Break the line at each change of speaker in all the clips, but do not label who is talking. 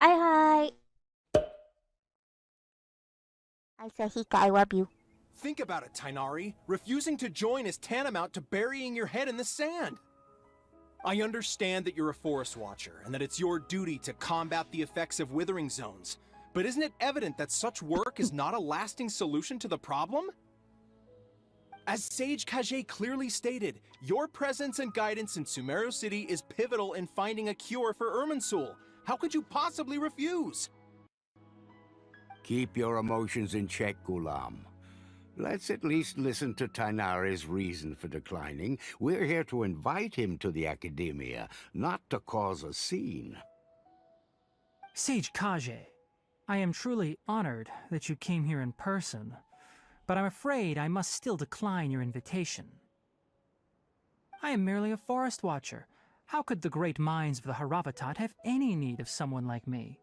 Hi, hi. I said, Hika, I love you.
Think about it, Tainari. Refusing to join is tantamount to burying your head in the sand. I understand that you're a forest watcher and that it's your duty to combat the effects of withering zones, but isn't it evident that such work is not a lasting solution to the problem? As Sage Kage clearly stated, your presence and guidance in Sumeru City is pivotal in finding a cure for Irminsul. How could you possibly refuse?
Keep your emotions in check, Gulam. Let's at least listen to Tainari's reason for declining. We're here to invite him to the Academia, not to cause a scene.
Sage Kage, I am truly honored that you came here in person, but I'm afraid I must still decline your invitation. I am merely a forest watcher. How could the great minds of the Haravatat have any need of someone like me?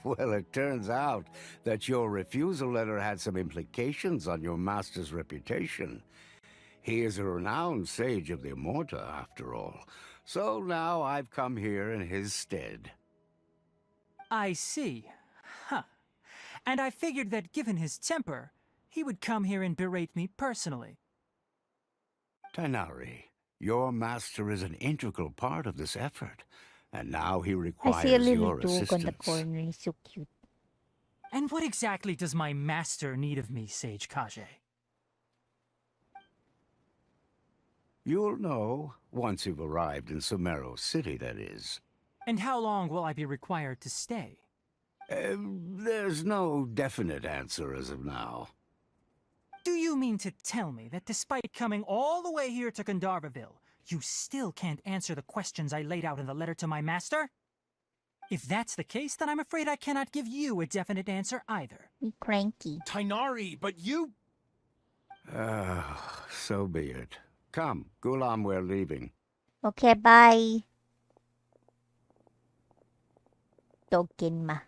Well, it turns out that your refusal letter had some implications on your master's reputation. He is a renowned sage of the Immorta, after all. So now I've come here in his stead.
I see. Huh. And I figured that given his temper, he would come here and berate me personally.
Tainari, your master is an integral part of this effort, and now he
I see a
requires
little
your
dog on the
assistance.
corner. He's so cute.
And what exactly does my master need of me, Sage Kage?
You'll know, once you've arrived in Sumeru City, that is.
And how long will I be required to stay?
There's no definite answer as of now.
Do you mean to tell me that despite coming all the way here to Gandharvaville, you still can't answer the questions I laid out in the letter to my master? If that's the case, then I'm afraid I cannot give you a definite answer either.
Be cranky.
Tainari, but you...
So be it. Come, Gulam, we're leaving.
Okay, bye. Token ma.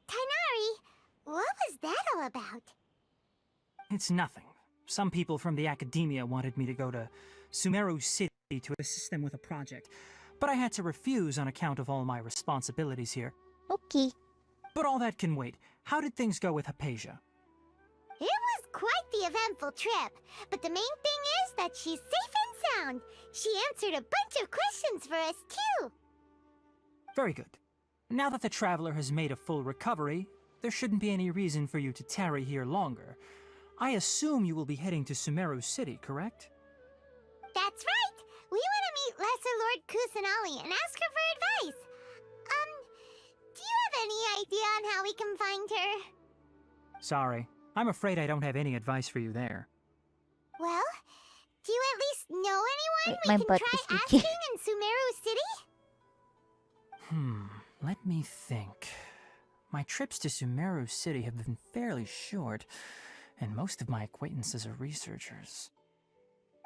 Tainari, what was that all about?
It's nothing. Some people from the academia wanted me to go to Sumeru City to assist them with a project, but I had to refuse on account of all my responsibilities here.
Okay.
But all that can wait. How did things go with Hypatia?
It was quite the eventful trip, but the main thing is that she's safe and sound. She answered a bunch of questions for us, too.
Very good. Now that the traveler has made a full recovery, there shouldn't be any reason for you to tarry here longer. I assume you will be heading to Sumeru City, correct?
That's right. We want to meet Lesser Lord Kusanali and ask her for advice. Do you have any idea on how we can find her?
Sorry. I'm afraid I don't have any advice for you there.
Well, do you at least know anyone
My
we
butt
can
is
try
itchy.
asking in Sumeru City?
Let me think. My trips to Sumeru City have been fairly short, and most of my acquaintances are researchers.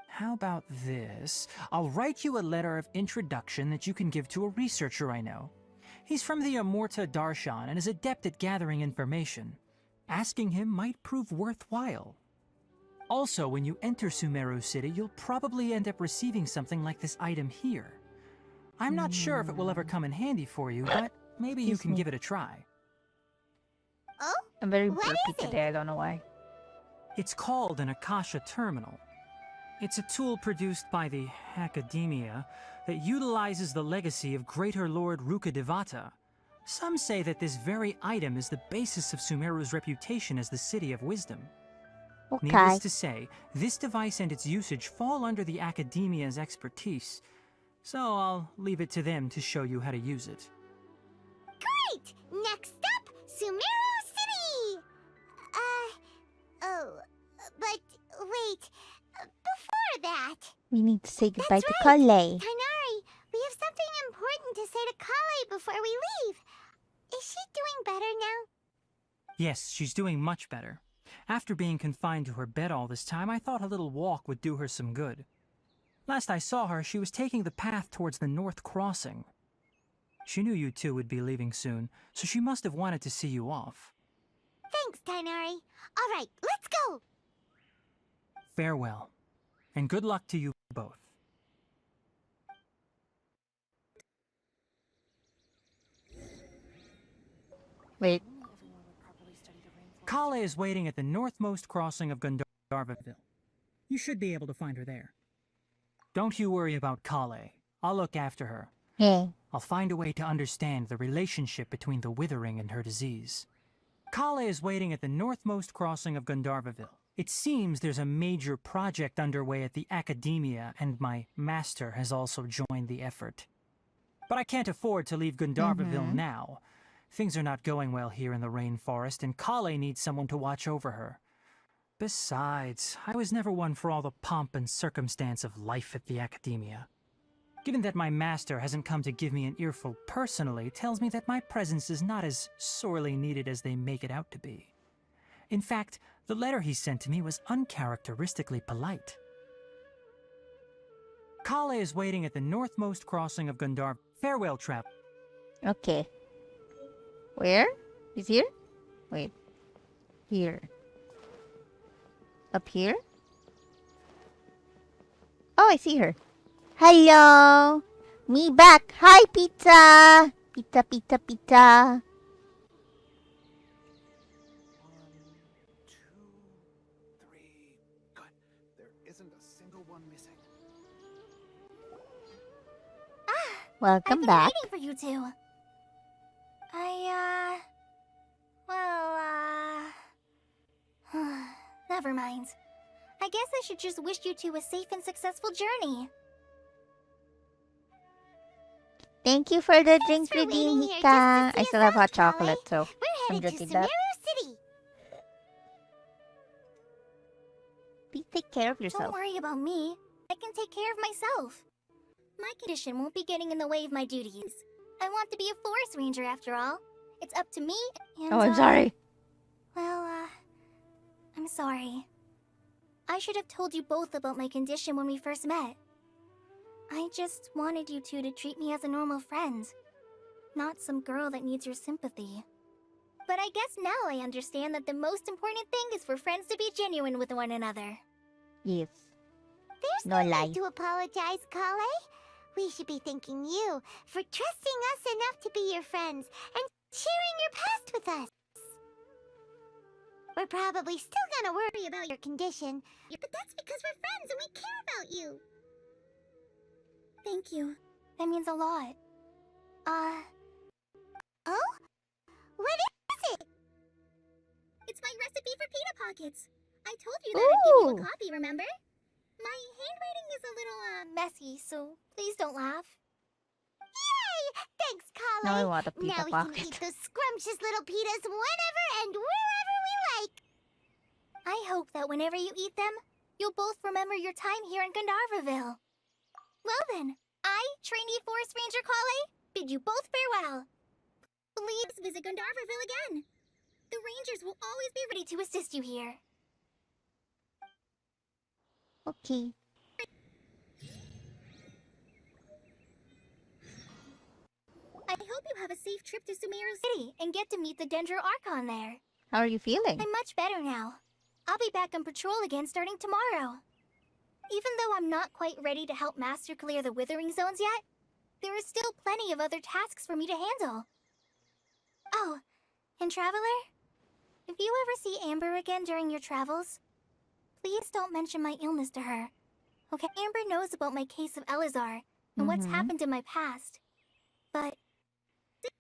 How about this? I'll write you a letter of introduction that you can give to a researcher I know. He's from the Immorta Darshan and is adept at gathering information. Asking him might prove worthwhile. Also, when you enter Sumeru City, you'll probably end up receiving something like this item here. I'm not sure if it will ever come in handy for you, but maybe you can give it a try.
Oh?
I'm very
What
burpy
is it?
today. I don't know why.
It's called an Akasha Terminal. It's a tool produced by the Academia that utilizes the legacy of Greater Lord Rukadevata. Some say that this very item is the basis of Sumeru's reputation as the City of Wisdom.
Okay.
Needless to say, this device and its usage fall under the Academia's expertise, so I'll leave it to them to show you how to use it.
Great! Next up, Sumeru City! But wait, before that...
We need to say goodbye
That's
to
right.
Kale.
Tainari, we have something important to say to Kale before we leave. Is she doing better now?
Yes, she's doing much better. After being confined to her bed all this time, I thought a little walk would do her some good. Last I saw her, she was taking the path towards the North Crossing. She knew you two would be leaving soon, so she must have wanted to see you off.
Thanks, Tainari. All right, let's go!
Farewell, and good luck to you both.
Wait.
Kale is waiting at the northmost crossing of Gandharvaville. You should be able to find her there. Don't you worry about Kale. I'll look after her.
Yeah.
I'll find a way to understand the relationship between the withering and her disease. Kale is waiting at the northmost crossing of Gandharvaville. It seems there's a major project underway at the Academia, and my master has also joined the effort. But I can't afford to leave Gandharvaville now. Things are not going well here in the rainforest, and Kale needs someone to watch over her. Besides, I was never one for all the pomp and circumstance of life at the Academia. Given that my master hasn't come to give me an earful personally, tells me that my presence is not as sorely needed as they make it out to be. In fact, the letter he sent to me was uncharacteristically polite. Kale is waiting at the northmost crossing of Gandharv. Farewell, travel.
Okay. Where? Is here? Wait. Here. Up here? Oh, I see her. Hello! Me back! Hi, pizza! Pizza, pizza, pizza.
1, 2, 3. Good. There isn't a single one missing.
Welcome
I've been
back.
waiting for you two. Never mind. I guess I should just wish you two a safe and successful journey.
Thank you for the
Thanks
drink
for
redeem,
waiting here
Hika.
just to see
I
us
still have
off,
hot
Kale.
chocolate, so
We're
I'm
headed to
drinking
Sumeru
that.
City.
Please take care of
Don't
yourself.
worry about me. I can take care of myself. My condition won't be getting in the way of my duties. I want to be a forest ranger after all. It's up to me and,
Oh, I'm sorry.
Well, I'm sorry. I should have told you both about my condition when we first met. I just wanted you two to treat me as a normal friend, not some girl that needs your sympathy. But I guess now I understand that the most important thing is for friends to be genuine with one another.
Yes.
There's
No lie.
need to apologize, Kale. We should be thanking you for trusting us enough to be your friends and sharing your past with us. We're probably still gonna worry about your condition, but that's because we're friends and we care about you. Thank you. That means a lot. Oh? What is it? It's my recipe for pita pockets. I told you that I'd give you
Ooh.
a copy, remember? My handwriting is a little, messy, so please don't laugh. Yay! Thanks, Kale.
Now I want a pita
Now we
pocket.
can eat those scrumptious little pitas whenever and wherever we like. I hope that whenever you eat them, you'll both remember your time here in Gandharvaville. Well then, I, trainee Forest Ranger Kale, bid you both farewell. Please visit Gandharvaville again. The rangers will always be ready to assist you here.
Okay.
I hope you have a safe trip to Sumeru City and get to meet the Dendro Archon there.
How are you feeling?
I'm much better now. I'll be back on patrol again starting tomorrow. Even though I'm not quite ready to help Master clear the Withering Zones yet, there is still plenty of other tasks for me to handle. Oh, and Traveler, if you ever see Amber again during your travels, please don't mention my illness to her. Okay, Amber knows about my case of Elazar and what's happened in my past. But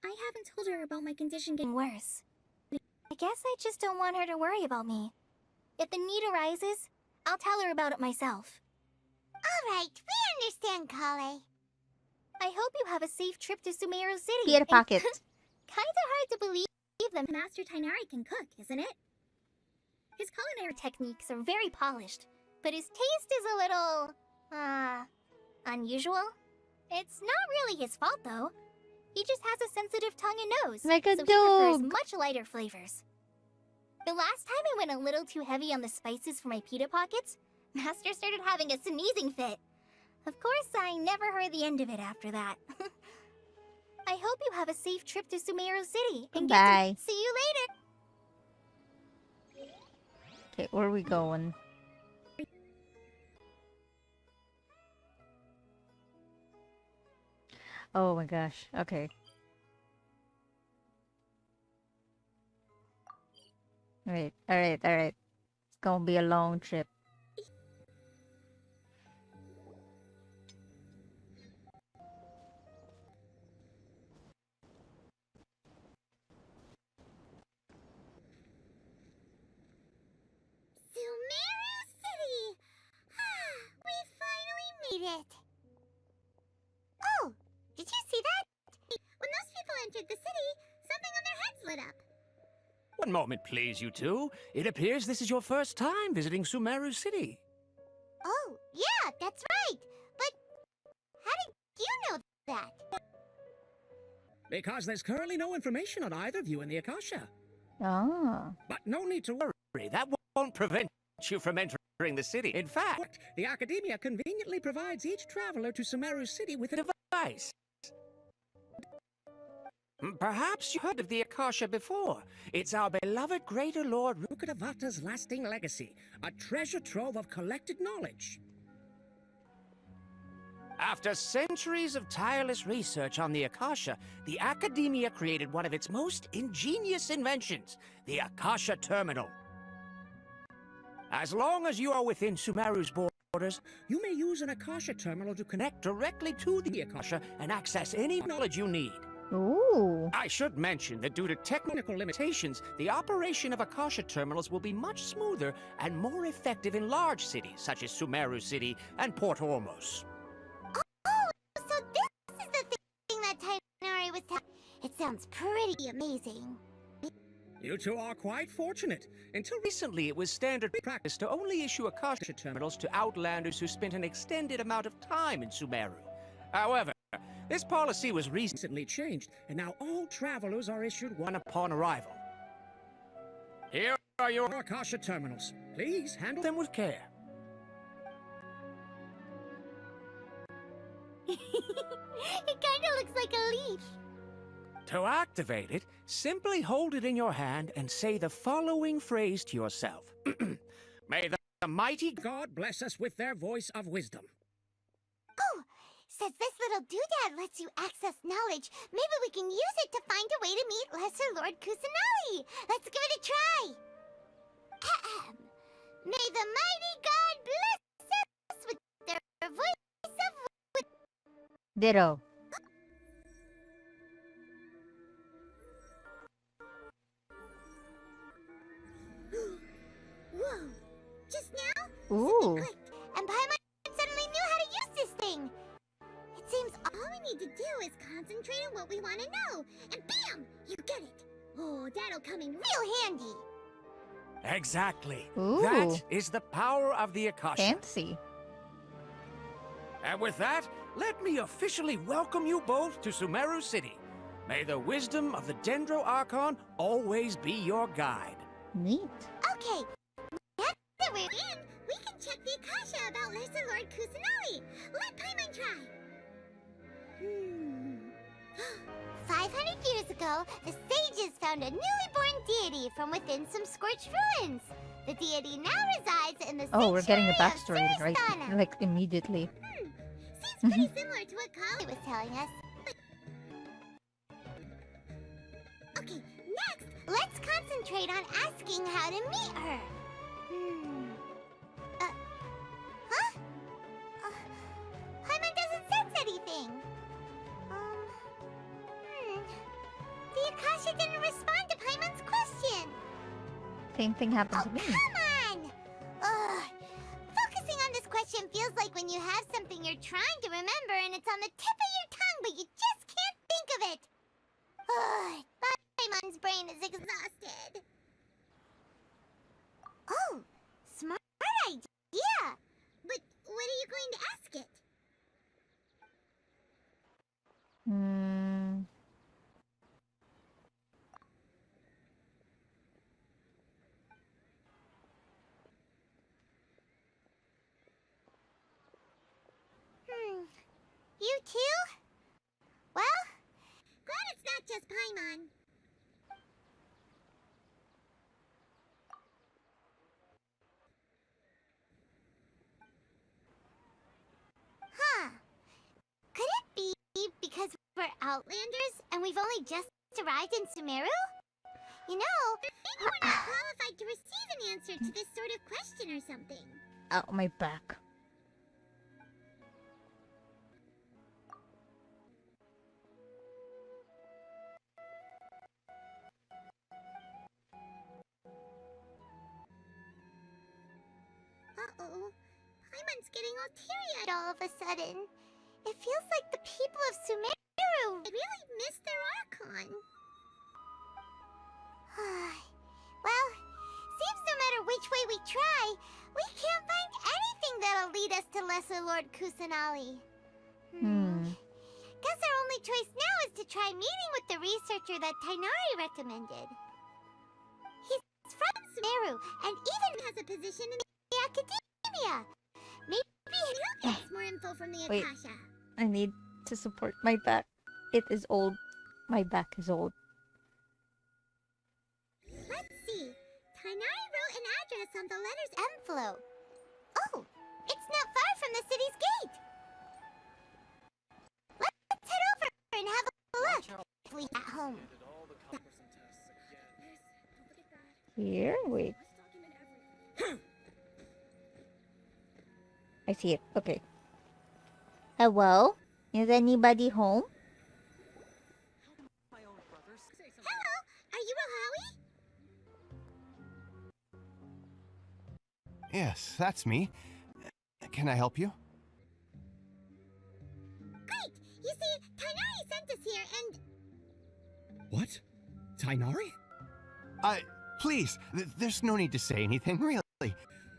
I haven't told her about my condition getting worse. I guess I just don't want her to worry about me. If the need arises, I'll tell her about it myself. Alright, we understand, Kale. I hope you have a safe trip to Sumeru City.
Pita pocket.
Kinda hard to believe that Master Tainari can cook, isn't it? His culinary techniques are very polished, but his taste is a little, unusual. It's not really his fault, though. He just has a sensitive tongue and nose,
Like a
so he prefers
dog.
much lighter flavors. The last time I went a little too heavy on the spices for my pita pockets, Master started having a sneezing fit. Of course, I never heard the end of it after that. I hope you have a safe trip to Sumeru City. And
Bye.
see you later.
Okay, where are we going? Oh my gosh. Okay. Alright, alright, alright. It's gonna be a long trip.
Sumeru City! We finally made it! Oh! Did you see that? When those people entered the city, something on their heads lit up.
One moment, please, you two. It appears this is your first time visiting Sumeru City.
Oh, yeah, that's right! But how did you know that?
Because there's currently no information on either of you in the Akasha.
Oh.
But no need to worry. That won't prevent you from entering the city. In fact, the Academia conveniently provides each traveler to Sumeru City with a device. Perhaps you heard of the Akasha before. It's our beloved Greater Lord Rukkhadevata's lasting legacy, a treasure trove of collected knowledge. After centuries of tireless research on the Akasha, the Academia created one of its most ingenious inventions, the Akasha Terminal. As long as you are within Sumeru's borders, you may use an Akasha Terminal to connect directly to the Akasha and access any knowledge you need.
Ooh.
I should mention that due to technical limitations, the operation of Akasha terminals will be much smoother and more effective in large cities such as Sumeru City and Port Ormos.
Oh, so this is the thing that Tainari was telling. It sounds pretty amazing.
You two are quite fortunate. Until recently, it was standard practice to only issue Akasha terminals to outlanders who spent an extended amount of time in Sumeru. However, this policy was recently changed, and now all travelers are issued one upon arrival. Here are your Akasha terminals. Please handle them with care.
It kinda looks like a leaf.
To activate it, simply hold it in your hand and say the following phrase to yourself. May the mighty God bless us with their voice of wisdom.
Oh, since this little doodad lets you access knowledge, maybe we can use it to find a way to meet Lesser Lord Kusanagi. Let's give it a try. Ahem. May the mighty God bless us with their voice of wisdom.
Ditto.
Whoa! Just now,
Ooh.
something clicked, and Paimon suddenly knew how to use this thing. It seems all we need to do is concentrate on what we want to know, and bam! You get it. Oh, that'll come in real handy.
Exactly.
Ooh.
That is the power of the Akasha.
Fancy.
And with that, let me officially welcome you both to Sumeru City. May the wisdom of the Dendro Archon always be your guide.
Neat.
Okay, now that we're in, we can check the Akasha about Lesser Lord Kusanagi. Let Paimon try. 500 years ago, the sages found a newly born deity from within some scorched ruins. The deity now resides in the
Oh, we're getting a
sanctuary
backstory
of
right,
Suristana.
like immediately.
Seems pretty similar to what Kali was telling us. Okay, next, let's concentrate on asking how to meet her. Huh? Paimon doesn't sense anything. The Akasha didn't respond to Paimon's question.
Same thing happened
Oh,
to me.
come on! Ugh. Focusing on this question feels like when you have something you're trying to remember and it's on the tip of your tongue, but you just can't think of it. Ugh. Paimon's brain is exhausted. Oh, smart idea. But what are you going to ask it?
Hmm.
You too? Well, not just Paimon. Huh. Could it be because we're Outlanders and we've only just arrived in Sumeru? You know, maybe we're not qualified to receive an answer to this sort of question or something.
Ow, my back.
Uh-oh. Paimon's getting all teary-eyed all of a sudden. It feels like the people of Sumeru really missed their Archon. Well, seems no matter which way we try, we can't find anything that'll lead us to Lesser Lord Kusanali. Guess our only choice now is to try meeting with the researcher that Tainari recommended. He's from Sumeru and even has a position in the academia. Maybe he'll get us more info from the
Wait.
Akasha.
I need to support my back. It is old. My back is old.
Let's see. Tainari wrote an address on the letter's envelope. Oh, it's not far from the city's gate. Let's head over and have a look. If we at home.
Here? Wait. I see it. Okay. Hello? Is anybody home?
Hello, are you Rohawi?
Yes, that's me. Can I help you?
Great. You see, Tainari sent us here and...
What? Tainari? Please, there's no need to say anything, really.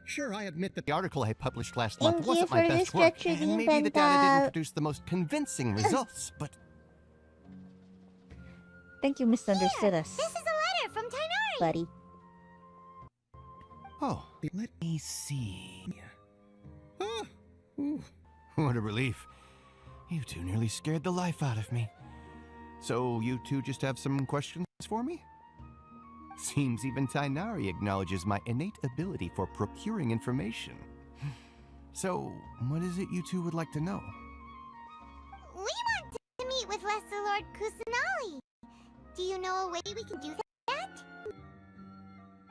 Sure, I admit that the article I published last
Thank
month
you
wasn't
for
my
the
best work,
stretching,
and maybe the data
Penta.
didn't produce the most convincing results, but...
Think you misunderstood us,
This is a letter from Tainari.
buddy.
Oh, let me see. Oh, ooh, what a relief. You two nearly scared the life out of me. So you two just have some questions for me? Seems even Tainari acknowledges my innate ability for procuring information. So, what is it you two would like to know?
We want to meet with Lesser Lord Kusanali. Do you know a way we can do that?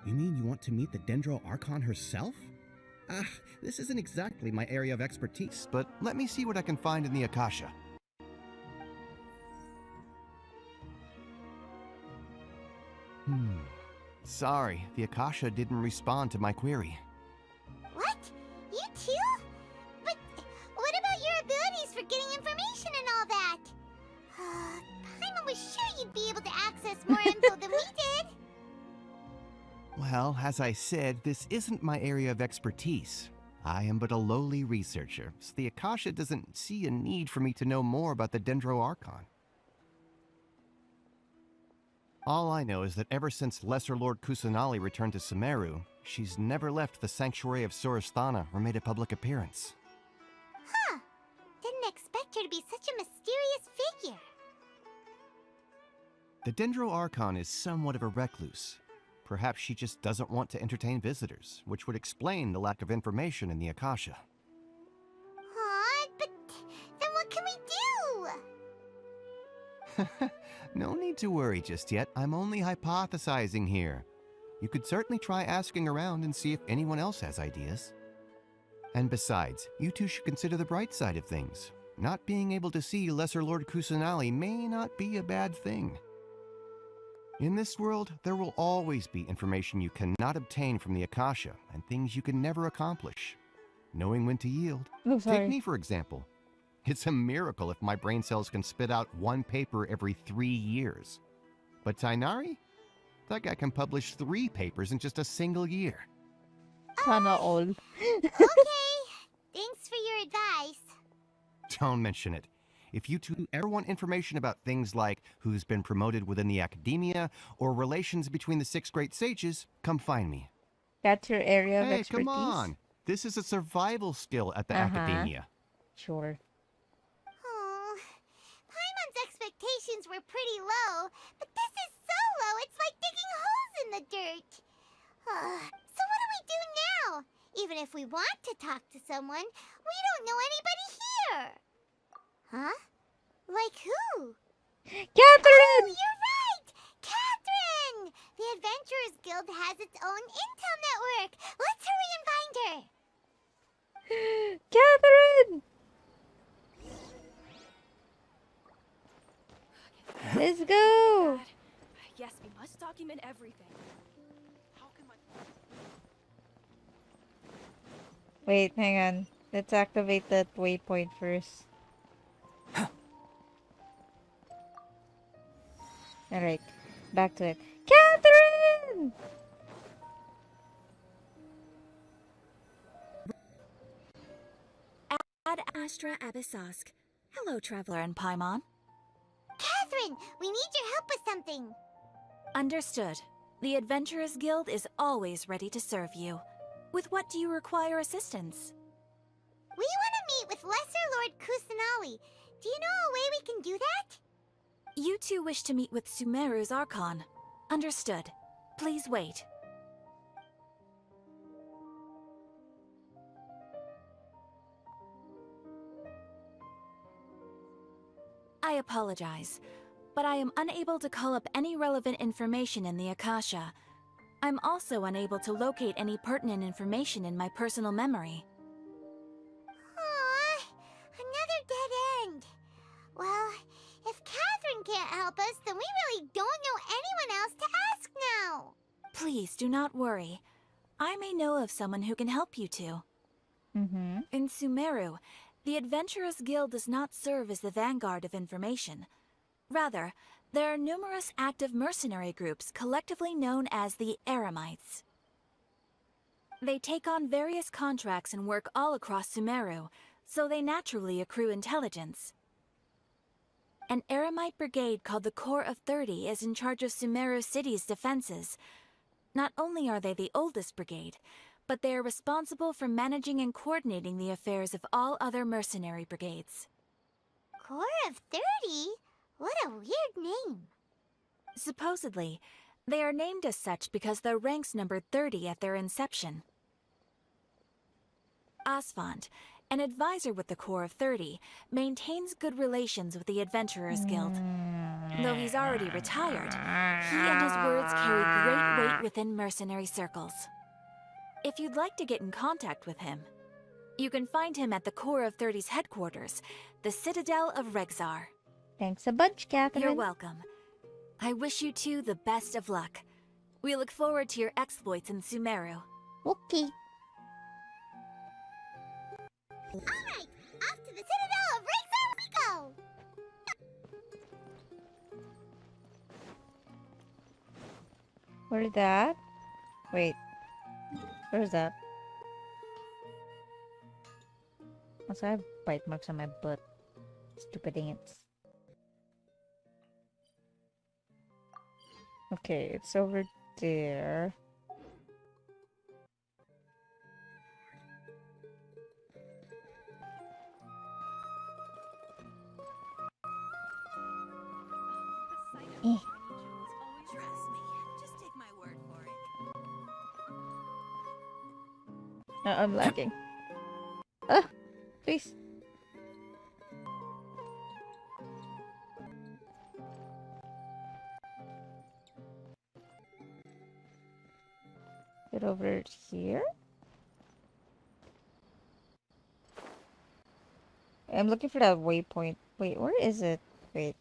You mean you want to meet the Dendro Archon herself? This isn't exactly my area of expertise, but let me see what I can find in the Akasha. Sorry, the Akasha didn't respond to my query.
What? You too? But what about your abilities for getting information and all that? Paimon was sure you'd be able to access more info than we did.
Well, as I said, this isn't my area of expertise. I am but a lowly researcher, so the Akasha doesn't see a need for me to know more about the Dendro Archon. All I know is that ever since Lesser Lord Kusanali returned to Sumeru, she's never left the Sanctuary of Sorasthana or made a public appearance.
Huh. Didn't expect her to be such a mysterious figure.
The Dendro Archon is somewhat of a recluse. Perhaps she just doesn't want to entertain visitors, which would explain the lack of information in the Akasha.
Aw, but then what can we do?
No need to worry just yet. I'm only hypothesizing here. You could certainly try asking around and see if anyone else has ideas. And besides, you two should consider the bright side of things. Not being able to see Lesser Lord Kusanali may not be a bad thing. In this world, there will always be information you cannot obtain from the Akasha and things you can never accomplish. Knowing when to yield.
Oh, sorry.
Take me, for example. It's a miracle if my brain cells can spit out one paper every 3 years. But Tainari? That guy can publish 3 papers in just a single year.
Sana all.
Okay. Thanks for your advice.
Don't mention it. If you two ever want information about things like who's been promoted within the academia or relations between the 6 great sages, come find me.
That's your area of
Hey,
expertise?
come on. This is a survival skill at the
Uh-huh.
academia.
Sure.
Oh, Paimon's expectations expectations were pretty low, but this is so low it's like digging holes in the dirt. So what do we do now? Even if we want to talk to someone, we don't know anybody here. Huh? Like who?
Catherine!
Oh, you're right! Catherine! The Adventurers Guild has its own intel network. Let's hurry and find her.
Catherine! Let's go!
Yes, we must document everything.
Wait, hang on. Let's activate that waypoint first. Alright, back to it. Catherine!
Ad Astra Abyssosk. Hello, Traveler in Paimon.
Catherine, we need your help with something.
Understood. The Adventurers Guild is always ready to serve you. With what do you require assistance?
We want to meet with Lesser Lord Kusanali. Do you know a way we can do that?
You two wish to meet with Sumeru's Archon. Understood. Please wait. I apologize, but I am unable to call up any relevant information in the Akasha. I'm also unable to locate any pertinent information in my personal memory.
Aww, another dead end. Well, if Catherine can't help us, then we really don't know anyone else to ask now.
Please do not worry. I may know of someone who can help you two.
Mm-hmm.
In Sumeru, the Adventurers Guild does not serve as the vanguard of information. Rather, there are numerous active mercenary groups collectively known as the Eremites. They take on various contracts and work all across Sumeru, so they naturally accrue intelligence. An Eremite brigade called the Corps of 30 is in charge of Sumeru City's defenses. Not only are they the oldest brigade, but they are responsible for managing and coordinating the affairs of all other mercenary brigades.
Corps of 30? What a weird name.
Supposedly, they are named as such because their ranks numbered 30 at their inception. Asfand, an advisor with the Corps of 30, maintains good relations with the Adventurers Guild. Though he's already retired, he and his words carry great weight within mercenary circles. If you'd like to get in contact with him, you can find him at the Corps of 30's headquarters, the Citadel of Rexar.
Thanks a bunch, Catherine.
You're welcome. I wish you two the best of luck. We look forward to your exploits in Sumeru.
Okay.
Alright, off to the Citadel of Rexar we go!
Where's that? Wait. Where's that? Also, I have bite marks on my butt. Stupid ants. Okay, it's over there. Eh.
Trust me, just take my word for it.
No, I'm lagging. Ah! Please. Get over here. I'm looking for that waypoint. Wait, where is it? Wait.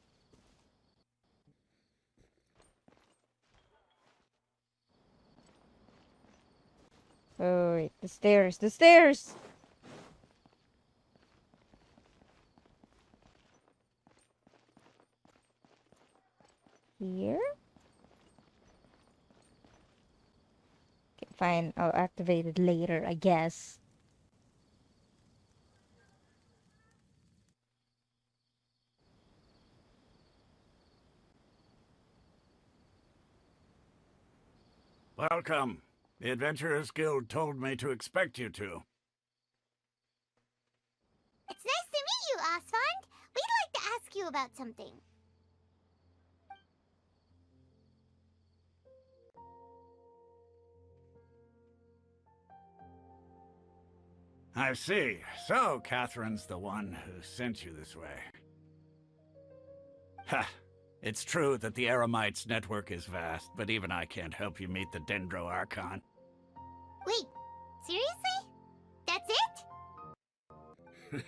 Oh, wait. The stairs. The stairs! Here? Okay, fine. I'll activate it later, I guess.
Welcome. The Adventurers Guild told me to expect you two.
It's nice to meet you, Asfand. We'd like to ask you about something.
I see. So, Catherine's the one who sent you this way. Ha! It's true that the Eremites' network is vast, but even I can't help you meet the Dendro Archon.
Wait, seriously? That's it?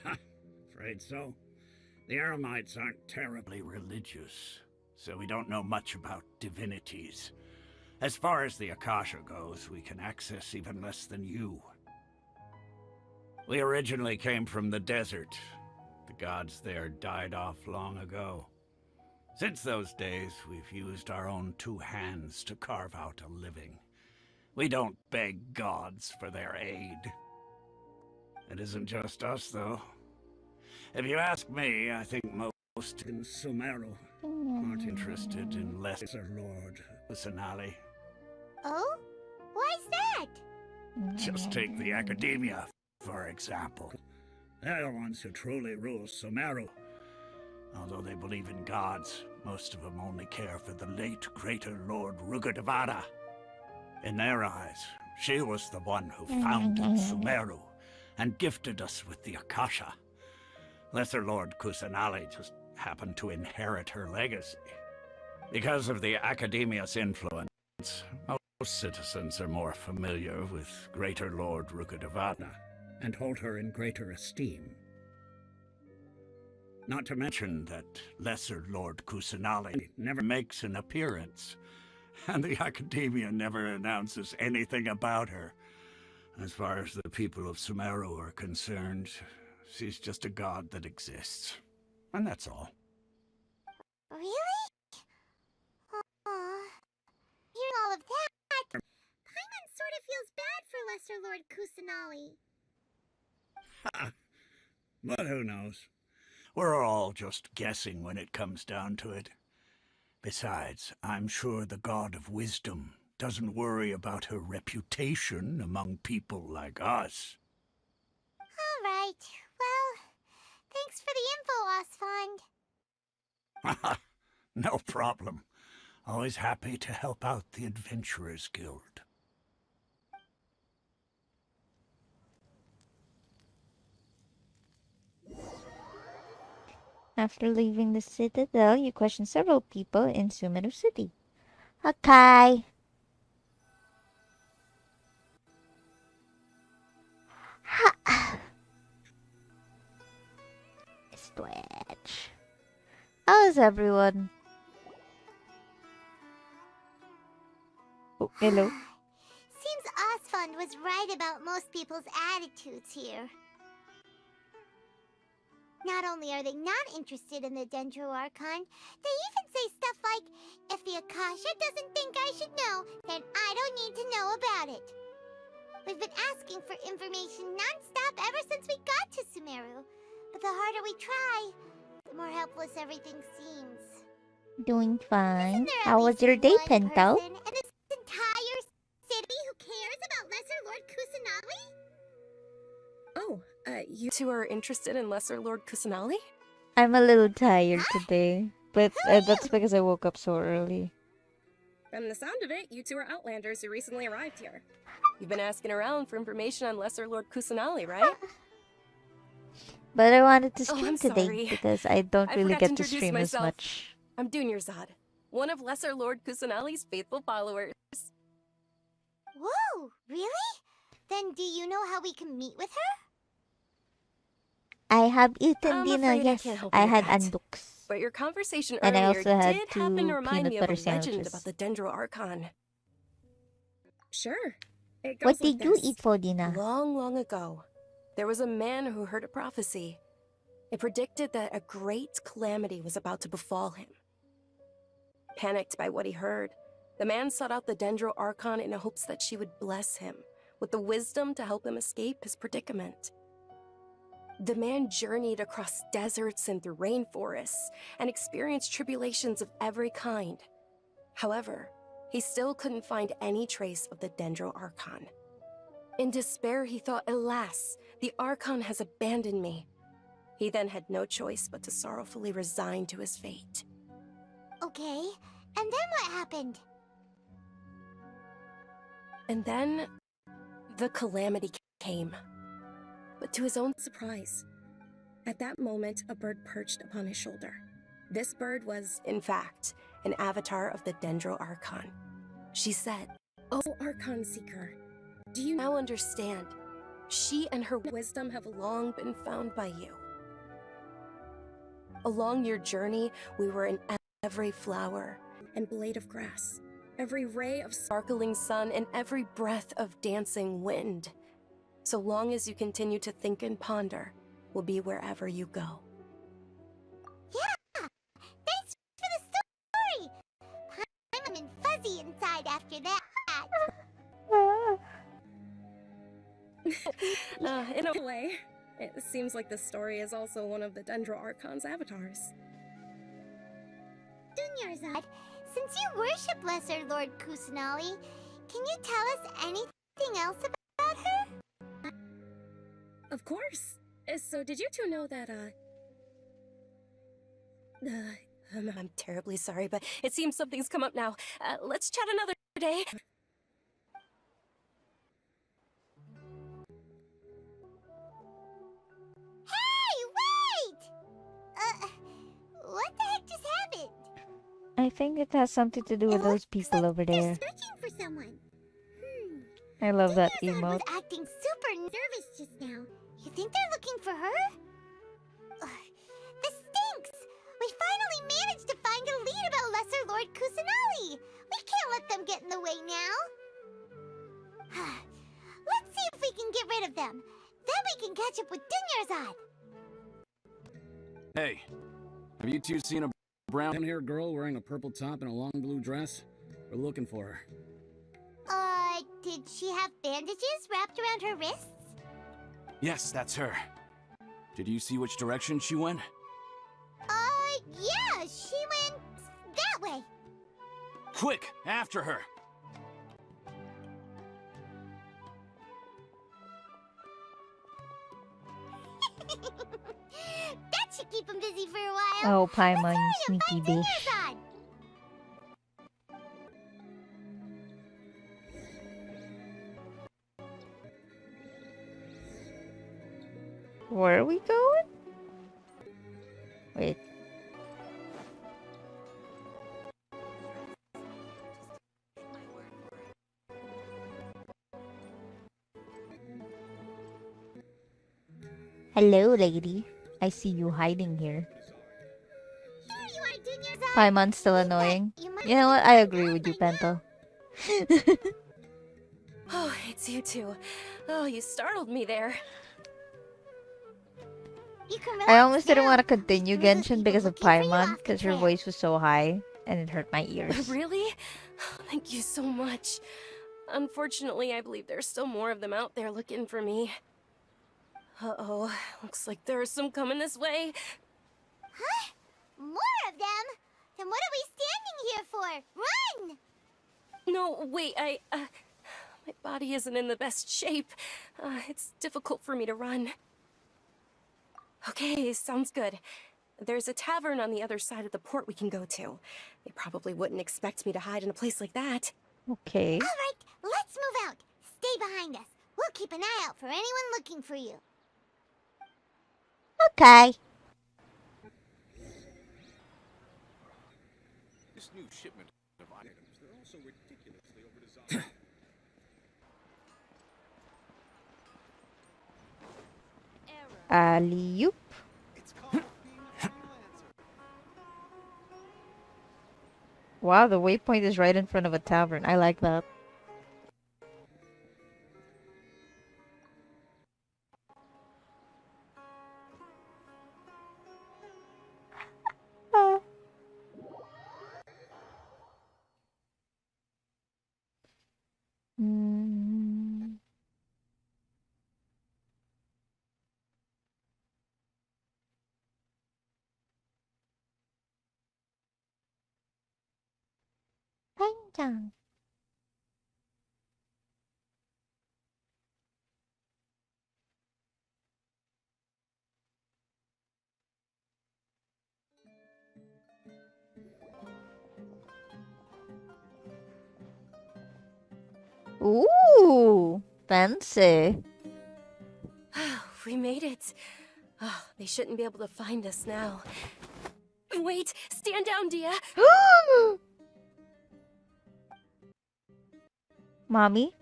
Afraid so. The Eremites aren't terribly religious, so we don't know much about divinities. As far as the Akasha goes, we can access even less than you. We originally came from the desert. The gods there died off long ago. Since those days, we've used our own two hands to carve out a living. We don't beg gods for their aid. It isn't just us, though. If you ask me, I think most in Sumeru aren't interested in Lesser Lord Kusanali.
Oh? Why's that?
Just take the Academia, for example. They're the ones who truly rule Sumeru. Although they believe in gods, most of them only care for the late Greater Lord Rugadavada. In their eyes, she was the one who founded Sumeru and gifted us with the Akasha. Lesser Lord Kusanali just happened to inherit her legacy. Because of the Academia's influence, most citizens are more familiar with Greater Lord Rugadavada and hold her in greater esteem. Not to mention that Lesser Lord Kusanali never makes an appearance, and the Academia never announces anything about her. As far as the people of Sumeru are concerned, she's just a god that exists. And that's all.
Really? Hearing all of that, Paimon sort of feels bad for Lesser Lord Kusanali.
Ha! But who knows? We're all just guessing when it comes down to it. Besides, I'm sure the God of Wisdom doesn't worry about her reputation among people like us.
Alright, well, thanks for the info, Osfond.
No problem. Always happy to help out the Adventurers Guild.
After leaving the citadel, you question several people in Sumeru City. Okay. Ha. Stretch. How's everyone? Oh, hello.
Seems Osfond was right about most people's attitudes here. Not only are they not interested in the Dendro Archon, they even say stuff like, if the Akasha doesn't think I should know, then I don't need to know about it. We've been asking for information non-stop ever since we got to Sumeru. But the harder we try, the more helpless everything seems.
Doing fine.
Isn't there at
How was
least
your day,
one
Pento?
person in this entire city who cares about Lesser Lord Kusanali?
Oh, you two are interested in Lesser Lord Kusanali?
I'm a little tired today, but that's because I woke up so early.
From the sound of it, you two are Outlanders who recently arrived here. You've been asking around for information on Lesser Lord Kusanali, right?
But I wanted to
Oh,
stream
I'm
today
sorry.
because I don't
I
really
forgot
get
to
to
introduce
stream as
myself.
much.
I'm Dunyarzad, one of Lesser Lord Kusanali's faithful followers.
Whoa, really? Then do you know how we can meet with her?
I have eaten
I'm
dinner,
afraid I
yes.
can't help
I
you with
had
that.
andux.
But your conversation
And I
earlier
also had
did happen to
two
remind me
peanut
of a
butter
legend
sandwiches.
about the Dendro Archon. Sure. It goes
What
like
did you
this.
eat for dinner?
Long, long ago, there was a man who heard a prophecy. It predicted that a great calamity was about to befall him. Panicked by what he heard, the man sought out the Dendro Archon in hopes that she would bless him with the wisdom to help him escape his predicament. The man journeyed across deserts and through rainforests and experienced tribulations of every kind. However, he still couldn't find any trace of the Dendro Archon. In despair, he thought, alas, the Archon has abandoned me. He then had no choice but to sorrowfully resign to his fate.
Okay, and then what happened?
And then, the calamity came. But to his own surprise, at that moment, a bird perched upon his shoulder. This bird was, in fact, an avatar of the Dendro Archon. She said, "Oh, Archon Seeker, do you now understand? She and her wisdom have long been found by you. Along your journey, we were in every flower and blade of grass, every ray of sparkling sun, and every breath of dancing wind. So long as you continue to think and ponder, we'll be wherever you go."
Yeah! Thanks for the story! I'm fuzzy inside after that.
In a way, it seems like this story is also one of the Dendro Archon's avatars.
Dunyarzad, since you worship Lesser Lord Kusanali, can you tell us anything else about her?
Of course. So did you two know that, I'm terribly sorry, but it seems something's come up now. Let's chat another day.
Hey, wait! What the heck just happened?
I think it has something to do with those people over there.
They're searching for someone.
I love that
Dunyarzad was
emote.
acting super nervous just now. You think they're looking for her? This stinks! We finally managed to find a lead about Lesser Lord Kusanali! We can't let them get in the way now! Let's see if we can get rid of them. Then we can catch up with Dunyarzad!
Hey, have you two seen a brown-haired girl wearing a purple top and a long blue dress? We're looking for her.
Did she have bandages wrapped around her wrists?
Yes, that's her. Did you see which direction she went?
Yeah, she went that way.
Quick, after her!
That should keep him busy for a while.
Oh, Paimon, you
Let's hurry and
sneaky
find
bitch.
Dunyarzad.
Where are we going? Wait. Hello, lady. I see you hiding here.
Here you are, Dunyarzad.
Paimon's still annoying. You know what? I agree with you, Pento.
Oh, it's you two. Oh, you startled me there.
You can
I
relax
almost didn't
now.
want to continue
There was
Genshin
people
because of
looking for you
Paimon,
off the
because her
trail.
voice was so high and it hurt my ears.
Really? Thank you so much. Unfortunately, I believe there's still more of them out there looking for me. Uh-oh, looks like there are some coming this way.
Huh? More of them? Then what are we standing here for? Run!
No, wait, my body isn't in the best shape. It's difficult for me to run. Okay, sounds good. There's a tavern on the other side of the port we can go to. They probably wouldn't expect me to hide in a place like that.
Okay.
All right, let's move out. Stay behind us. We'll keep an eye out for anyone looking for you.
Okay.
This new shipment of items, they're also ridiculously overdesigned.
Alley-oop. Wow, the waypoint is right in front of a tavern. I like that. Ah. Mm. Pain-chan. Ooh, fancy.
We made it. Oh, they shouldn't be able to find us now. Wait, stand down, Dia.
Mommy?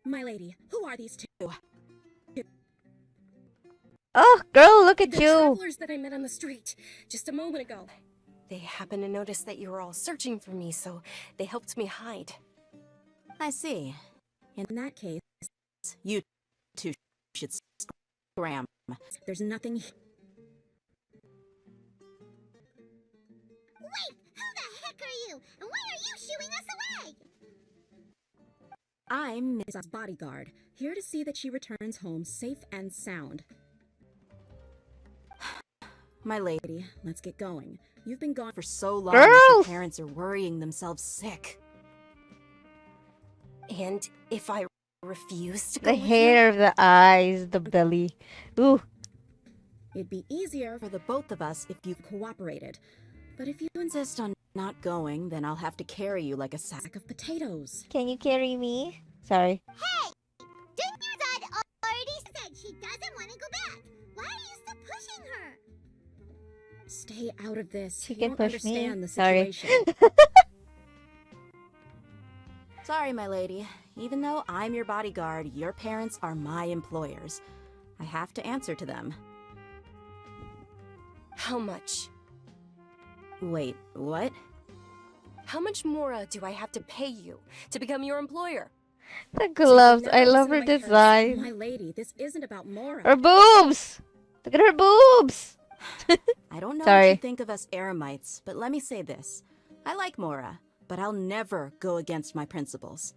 My lady, who are these two?
Oh, girl, look at
The
you.
travelers that I met on the street just a moment ago. They happened to notice that you were all searching for me, so they helped me hide.
I see. In that case, you two should scram. There's nothing.
Wait! Who the heck are you? And why are you shooing us away?
I'm Mrs. bodyguard, here to see that she returns home safe and sound. My lady, let's get going. You've been gone for so long that your parents are worrying themselves sick.
And if I refuse to go
The
with
hair, the eyes, the belly. Ooh.
It'd be easier for the both of us if you cooperated. But if you insist on not going, then I'll have to carry you like a sack of potatoes.
Can you carry me? Sorry.
Hey! Didn't your dad already said she doesn't want to go back? Why are you still pushing her?
Stay out of this.
She
You
can
don't
push me.
understand the
Sorry.
situation. Sorry, my lady. Even though I'm your bodyguard, your parents are my employers. I have to answer to them.
How much?
Wait, what?
How much more do I have to pay you to become your employer?
The gloves. I
never
love
listen
her
to my
design.
My lady, this isn't about Mora.
Her boobs! Look at her boobs!
I don't know
Sorry.
what you think of us Eremites, but let me say this. I like Mora, but I'll never go against my principles.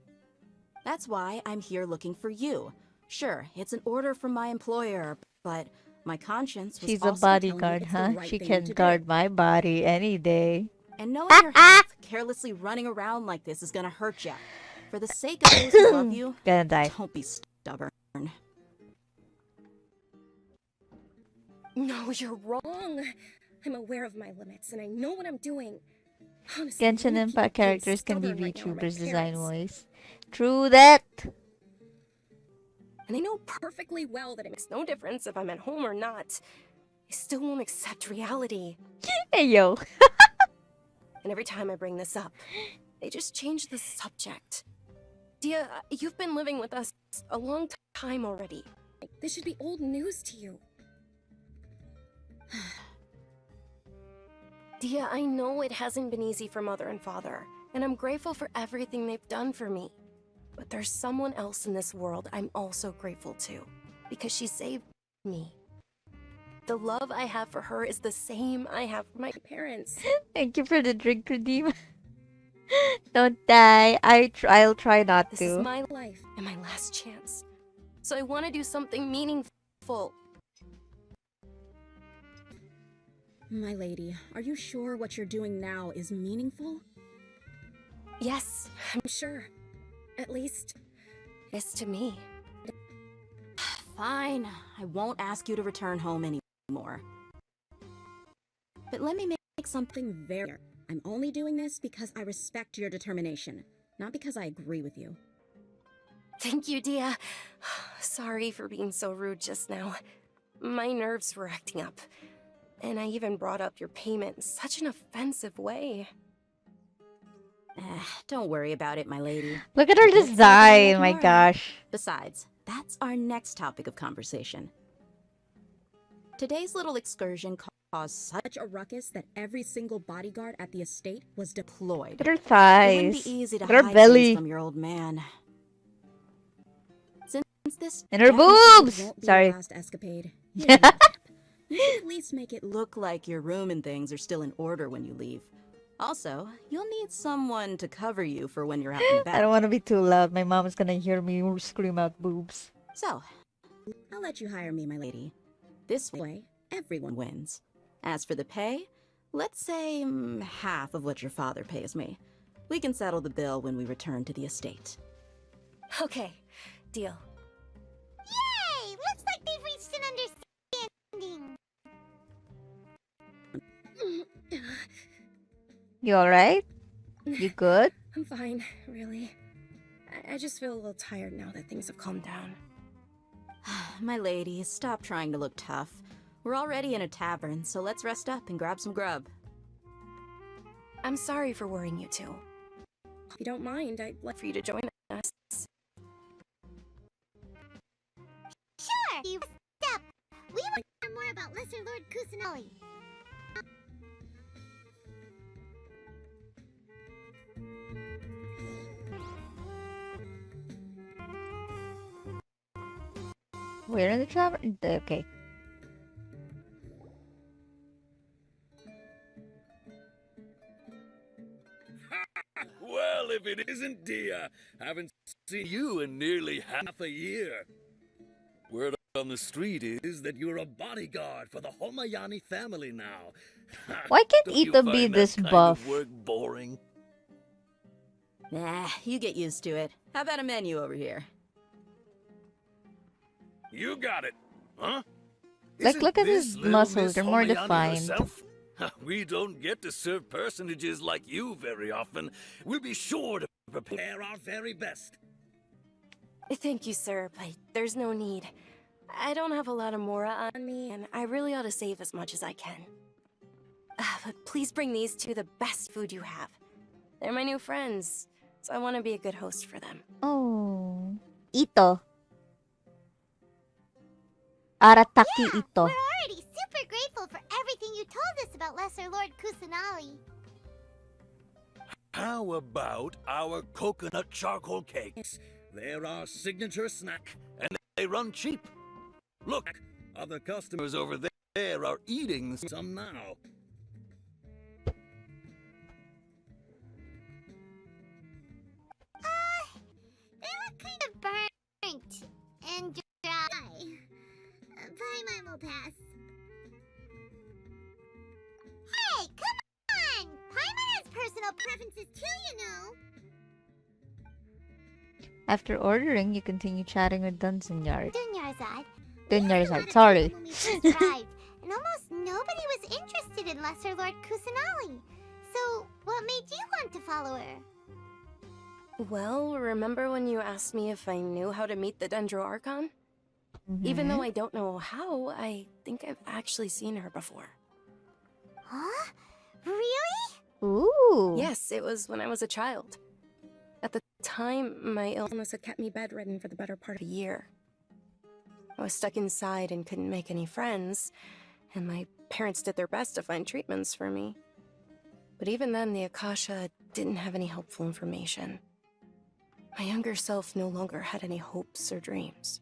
That's why I'm here looking for you. Sure, it's an order from my employer, but my conscience was
She's a
also telling me
bodyguard,
it's the
huh?
right
She
thing
can
to
guard
do.
my body any day.
And knowing your health, carelessly running around like this is gonna hurt you. For the sake of those who love you,
Gonna die.
don't be stubborn.
No, you're wrong. I'm aware of my limits and I know what I'm doing. Honestly,
Genshin
many
Impact
people being
characters can be
stubborn right now are my
VTubers design
parents.
voice. True that.
And I know perfectly well that it makes no difference if I'm at home or not. I still won't accept reality.
Hey yo.
And every time I bring this up, they just change the subject. Dia, you've been living with us a long time already. This should be old news to you. Dia, I know it hasn't been easy for Mother and Father, and I'm grateful for everything they've done for me. But there's someone else in this world I'm also grateful to, because she saved me. The love I have for her is the same I have for my parents.
Thank you for the drink, Redeem. Don't die. I'll try not
This
to.
is my life and my last chance. So I want to do something meaningful.
My lady, are you sure what you're doing now is meaningful?
Yes, I'm sure. At least, it's to me.
Fine, I won't ask you to return home anymore. But let me make something very clear. I'm only doing this because I respect your determination, not because I agree with you.
Thank you, Dia. Sorry for being so rude just now. My nerves were acting up. And I even brought up your payment in such an offensive way.
Don't worry about it, my lady.
Look at her
Let's
design. My
tomorrow.
gosh.
Besides, that's our next topic of conversation. Today's little excursion caused such a ruckus that every single bodyguard at the estate was deployed.
Look at her
It
thighs.
wouldn't be easy to
Look at her
hide
belly.
things from your old man. Since this
And her
definitely
boobs!
won't be
Sorry.
your last escapade, here's a tip. You should at least make it look like your room and things are still in order when you leave. Also, you'll need someone to cover you for when you're out and about.
I don't want to be too loud. My mom is gonna hear me scream out boobs.
So, I'll let you hire me, my lady. This way, everyone wins. As for the pay, let's say half of what your father pays me. We can settle the bill when we return to the estate.
Okay, deal.
Yay! Looks like they've reached an understanding.
You alright? You good?
I'm fine, really. I just feel a little tired now that things have calmed down.
My lady, stop trying to look tough. We're already in a tavern, so let's rest up and grab some grub.
I'm sorry for worrying you two. If you don't mind, I'd like for you to join us.
Sure! You step! We want to learn more about Lesser Lord Kusanali.
We're in the tavern? Okay.
Well, if it isn't Dia, haven't seen you in nearly half a year. Word on the street is that you're a bodyguard for the Homayani family now.
Why can't
Don't you
Ito be
find
this
that kind
buff?
of work boring?
Nah, you get used to it. How about a menu over here?
You got it, huh?
Like,
Isn't
look at
this
his
little
muscles,
Miss
they're more
Homayani
defined.
herself? We don't get to serve personages like you very often. We'll be sure to prepare our very best.
Thank you, sir, but there's no need. I don't have a lot of Mora on me, and I really ought to save as much as I can. But please bring these two the best food you have. They're my new friends, so I want to be a good host for them.
Oh. Ito. Arataki Ito.
We're already super grateful for everything you told us about Lesser Lord Kusanali.
How about our coconut charcoal cakes? They're our signature snack, and they run cheap. Look, other customers over there are eating some now.
They look kind of burnt and dry. Buy mine will pass. Hey, come on! Paimon has personal preferences too, you know.
After ordering, you continue chatting with Dunyarzad.
Dunyarzad,
sorry.
When we first arrived, and almost nobody was interested in Lesser Lord Kusanali. So, what made you want to follow her?
Well, remember when you asked me if I knew how to meet the Dendro Archon? Even though I don't know how, I think I've actually seen her before.
Huh? Really?
Ooh.
Yes, it was when I was a child. At the time, my illness had kept me bedridden for the better part of a year. I was stuck inside and couldn't make any friends, and my parents did their best to find treatments for me. But even then, the Akasha didn't have any helpful information. My younger self no longer had any hopes or dreams.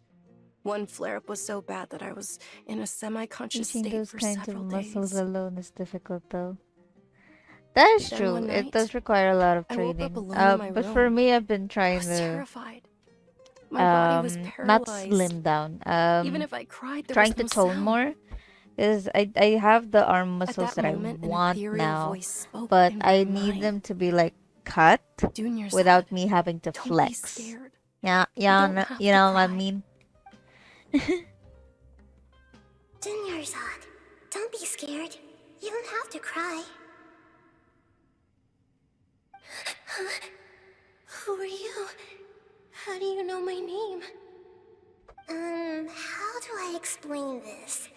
One flare-up was so bad that I was in a semi-conscious
Teaching
state
those
for
kinds of
several
muscles
days.
alone is difficult, though. That is
Then
true.
one
It
night,
does require a lot of
I woke
training.
up alone in my
But for
room.
me, I've been
I
trying
was
to
terrified. My body was
not
paralyzed.
slim down.
Even if I cried, there
Trying
was
to
no
tone
sound.
more. Because I have the arm muscles
that
that I
moment, an
want
ethereal
now,
voice spoke
but
in
I
my
need
mind.
them to be like cut
Dunyarzad,
without me having to
don't be
flex.
scared.
Yeah,
don't have
you
to
know what I
cry.
mean.
Dunyarzad, don't be scared. You don't have to cry. Who are you? How do you know my name? How do I explain this?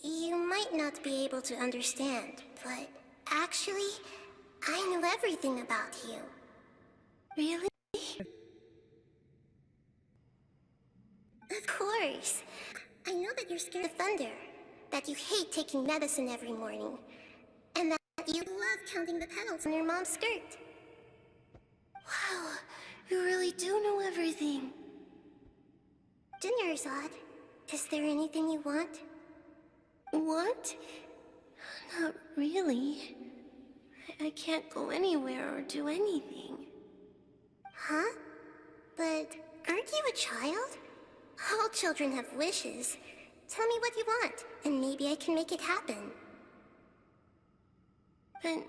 You might not be able to understand, but actually, I know everything about you. Really? Of course. I know that you're scared of thunder, that you hate taking medicine every morning, and that you love counting the petals on your mom's skirt. Wow, you really do know everything. Dunyarzad, is there anything you want? Want? Not really. I can't go anywhere or do anything. Huh? But aren't you a child? All children have wishes. Tell me what you want, and maybe I can make it happen. But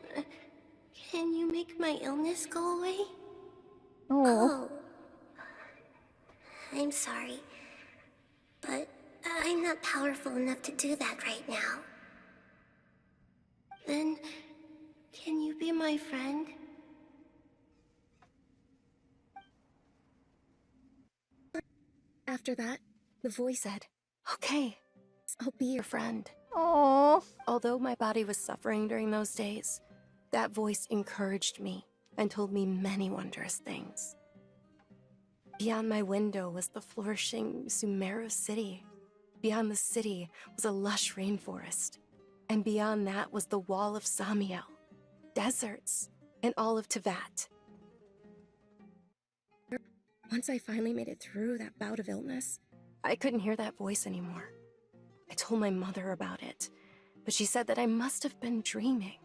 can you make my illness go away?
Oh.
I'm sorry, but I'm not powerful enough to do that right now. Then, can you be my friend?
After that, the voice said, "Okay, I'll be your friend."
Oh.
Although my body was suffering during those days, that voice encouraged me and told me many wondrous things. Beyond my window was the flourishing Sumeru city. Beyond the city was a lush rainforest. And beyond that was the wall of Samiel, deserts, and all of Tevat. Once I finally made it through that bout of illness, I couldn't hear that voice anymore. I told my mother about it, but she said that I must have been dreaming.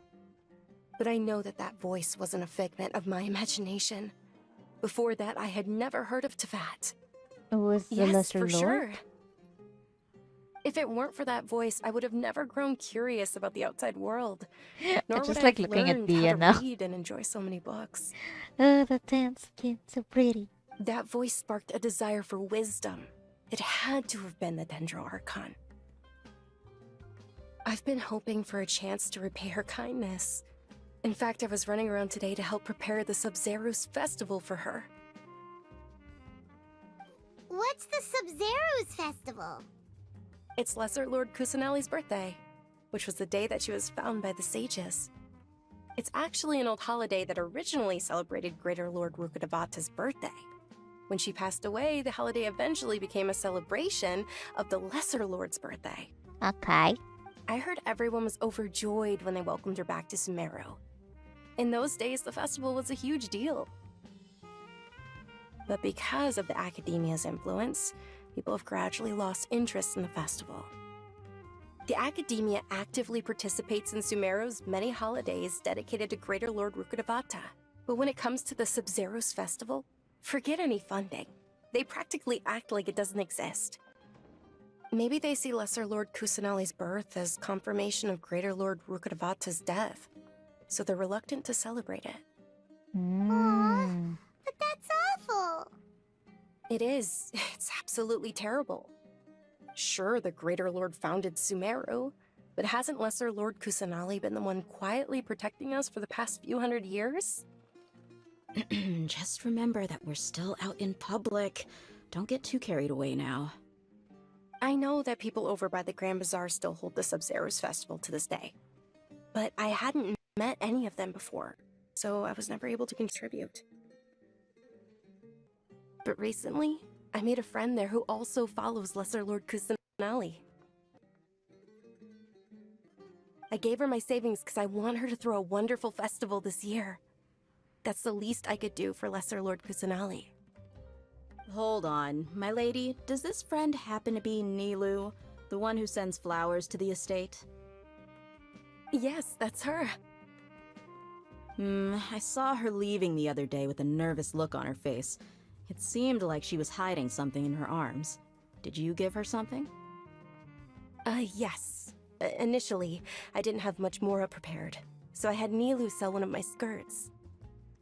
But I know that that voice wasn't a figment of my imagination. Before that, I had never heard of Tevat.
It was the
Yes,
Lesser
for
Lord?
sure. If it weren't for that voice, I would have never grown curious about the outside world. Nor
just
would I
like
have
looking at
learned
Dia
how to
now.
read and enjoy so many books.
Oh, the tan skin, so pretty.
That voice sparked a desire for wisdom. It had to have been the Dendro Archon. I've been hoping for a chance to repay her kindness. In fact, I was running around today to help prepare the Sub-Zero's festival for her.
What's the Sub-Zero's festival?
It's Lesser Lord Kusanali's birthday, which was the day that she was found by the sages. It's actually an old holiday that originally celebrated Greater Lord Rukkhadevata's birthday. When she passed away, the holiday eventually became a celebration of the Lesser Lord's birthday.
Okay.
I heard everyone was overjoyed when they welcomed her back to Sumeru. In those days, the festival was a huge deal. But because of the Academia's influence, people have gradually lost interest in the festival. The Academia actively participates in Sumeru's many holidays dedicated to Greater Lord Rukkhadevata. But when it comes to the Sub-Zero's festival, forget any funding. They practically act like it doesn't exist. Maybe they see Lesser Lord Kusanali's birth as confirmation of Greater Lord Rukkhadevata's death, so they're reluctant to celebrate it.
Mm.
But that's awful.
It is. It's absolutely terrible. Sure, the Greater Lord founded Sumeru, but hasn't Lesser Lord Kusanali been the one quietly protecting us for the past few hundred years?
Just remember that we're still out in public. Don't get too carried away now.
I know that people over by the Grand Bazaar still hold the Sub-Zero's festival to this day, but I hadn't met any of them before, so I was never able to contribute. But recently, I made a friend there who also follows Lesser Lord Kusanali. I gave her my savings because I want her to throw a wonderful festival this year. That's the least I could do for Lesser Lord Kusanali.
Hold on, my lady. Does this friend happen to be Nilu, the one who sends flowers to the estate?
Yes, that's her.
I saw her leaving the other day with a nervous look on her face. It seemed like she was hiding something in her arms. Did you give her something?
Yes. Initially, I didn't have much Mora prepared, so I had Nilu sell one of my skirts.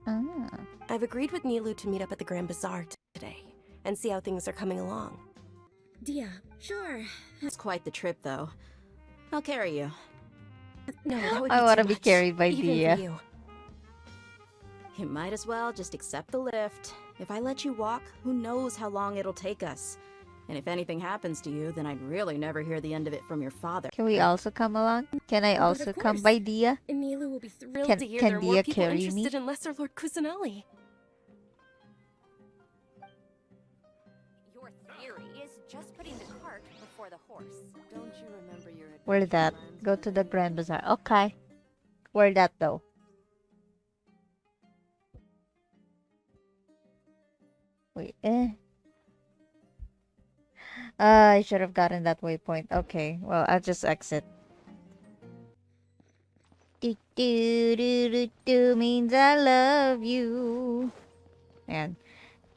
Ah.
I've agreed with Nilu to meet up at the Grand Bazaar today and see how things are coming along.
Dia, sure.
That's quite the trip, though. I'll carry you.
No, that would be
I want to
too
be
much,
carried by
even
Dia.
for you.
You might as well just accept the lift. If I let you walk, who knows how long it'll take us. And if anything happens to you, then I'd really never hear the end of it from your father.
Can we also come along? Can I
But
also
of
come
course.
by Dia?
And Nilu will be thrilled
Can-
to hear
can
there are more
Dia
people
carry
interested
me?
in Lesser Lord Kusanali.
Your theory is just putting the cart before the horse.
Don't you remember your
Where that? Go to the Grand Bazaar. Okay. Where that though? Wait, I should have gotten that waypoint. Okay, well, I'll just exit. Do do do do do means I love you. And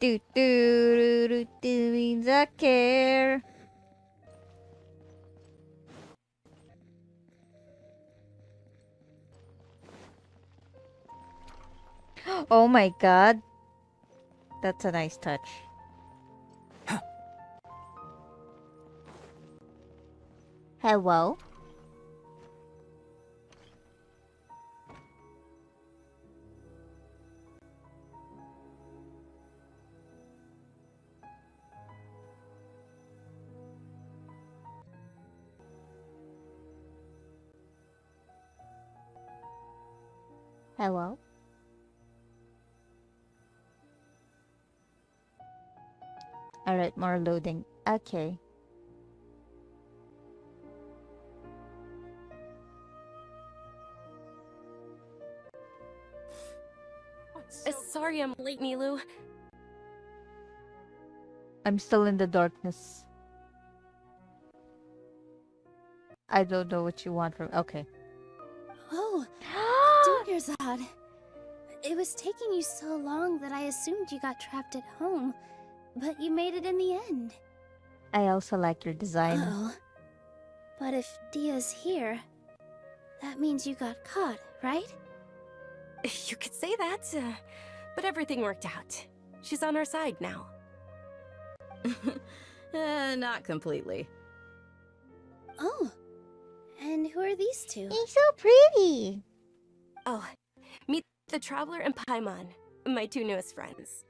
do do do do do means I care. Oh my god. That's a nice touch. Hello? Hello? Alright, more loading. Okay.
Sorry I'm late, Milu.
I'm still in the darkness. I don't know what you want from. Okay.
Oh, Dunyarzad. It was taking you so long that I assumed you got trapped at home, but you made it in the end.
I also like your design.
Uh-oh. But if Dia's here, that means you got caught, right?
You could say that, but everything worked out. She's on our side now.
Not completely.
Oh, and who are these two?
He's so pretty!
Oh, meet the Traveler and Paimon, my two newest friends.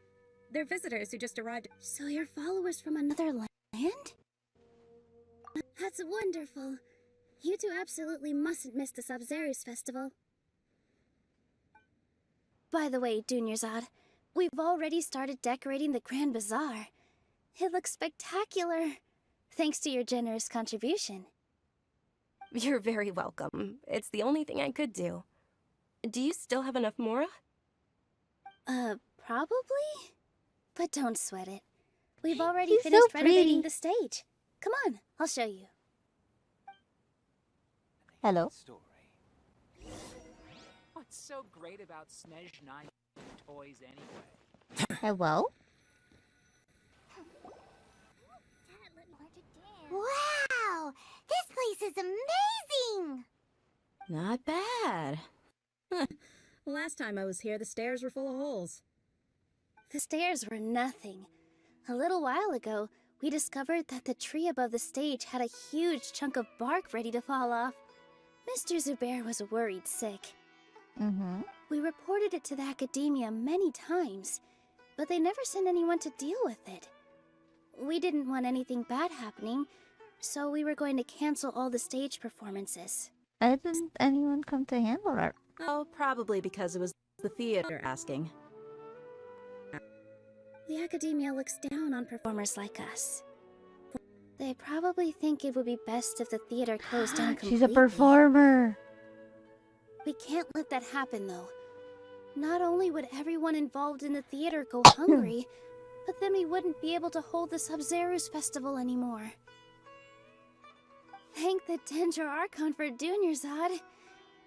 They're visitors who just arrived.
So you're followers from another land? That's wonderful. You two absolutely mustn't miss the Sabzeruz festival. By the way, Dunyarzad, we've already started decorating the Grand Bazaar. It looks spectacular, thanks to your generous contribution.
You're very welcome. It's the only thing I could do. Do you still have enough Mora?
Probably? But don't sweat it. We've already
He's
finished
so
renovating
pretty.
the stage. Come on, I'll show you.
Hello?
What's so great about Snezh 9 toys anyway?
Hello?
Wow! This place is amazing!
Not bad. Last time I was here, the stairs were full of holes.
The stairs were nothing. A little while ago, we discovered that the tree above the stage had a huge chunk of bark ready to fall off. Mr. Zubair was worried sick.
Mm-hmm.
We reported it to the academia many times, but they never sent anyone to deal with it. We didn't want anything bad happening, so we were going to cancel all the stage performances.
Why didn't anyone come to handle it?
Oh, probably because it was the theater asking.
The academia looks down on performers like us. They probably think it would be best if the theater closed down completely.
She's a performer!
We can't let that happen, though. Not only would everyone involved in the theater go hungry, but then we wouldn't be able to hold the Sabzeruz festival anymore. Thank the Dendra Archon for Dunyarzad.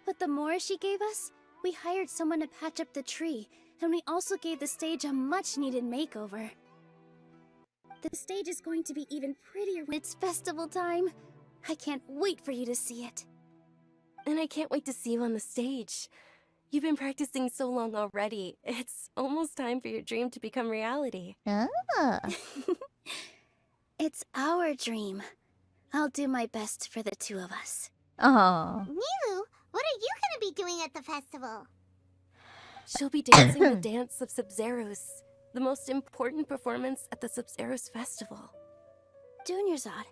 With the Mora she gave us, we hired someone to patch up the tree, and we also gave the stage a much-needed makeover. The stage is going to be even prettier when it's festival time. I can't wait for you to see it.
And I can't wait to see you on the stage. You've been practicing so long already. It's almost time for your dream to become reality.
Ah.
It's our dream. I'll do my best for the two of us.
Oh.
Milu, what are you gonna be doing at the festival?
She'll be dancing the dance of Sabzeruz, the most important performance at the Sabzeruz festival.
Dunyarzad,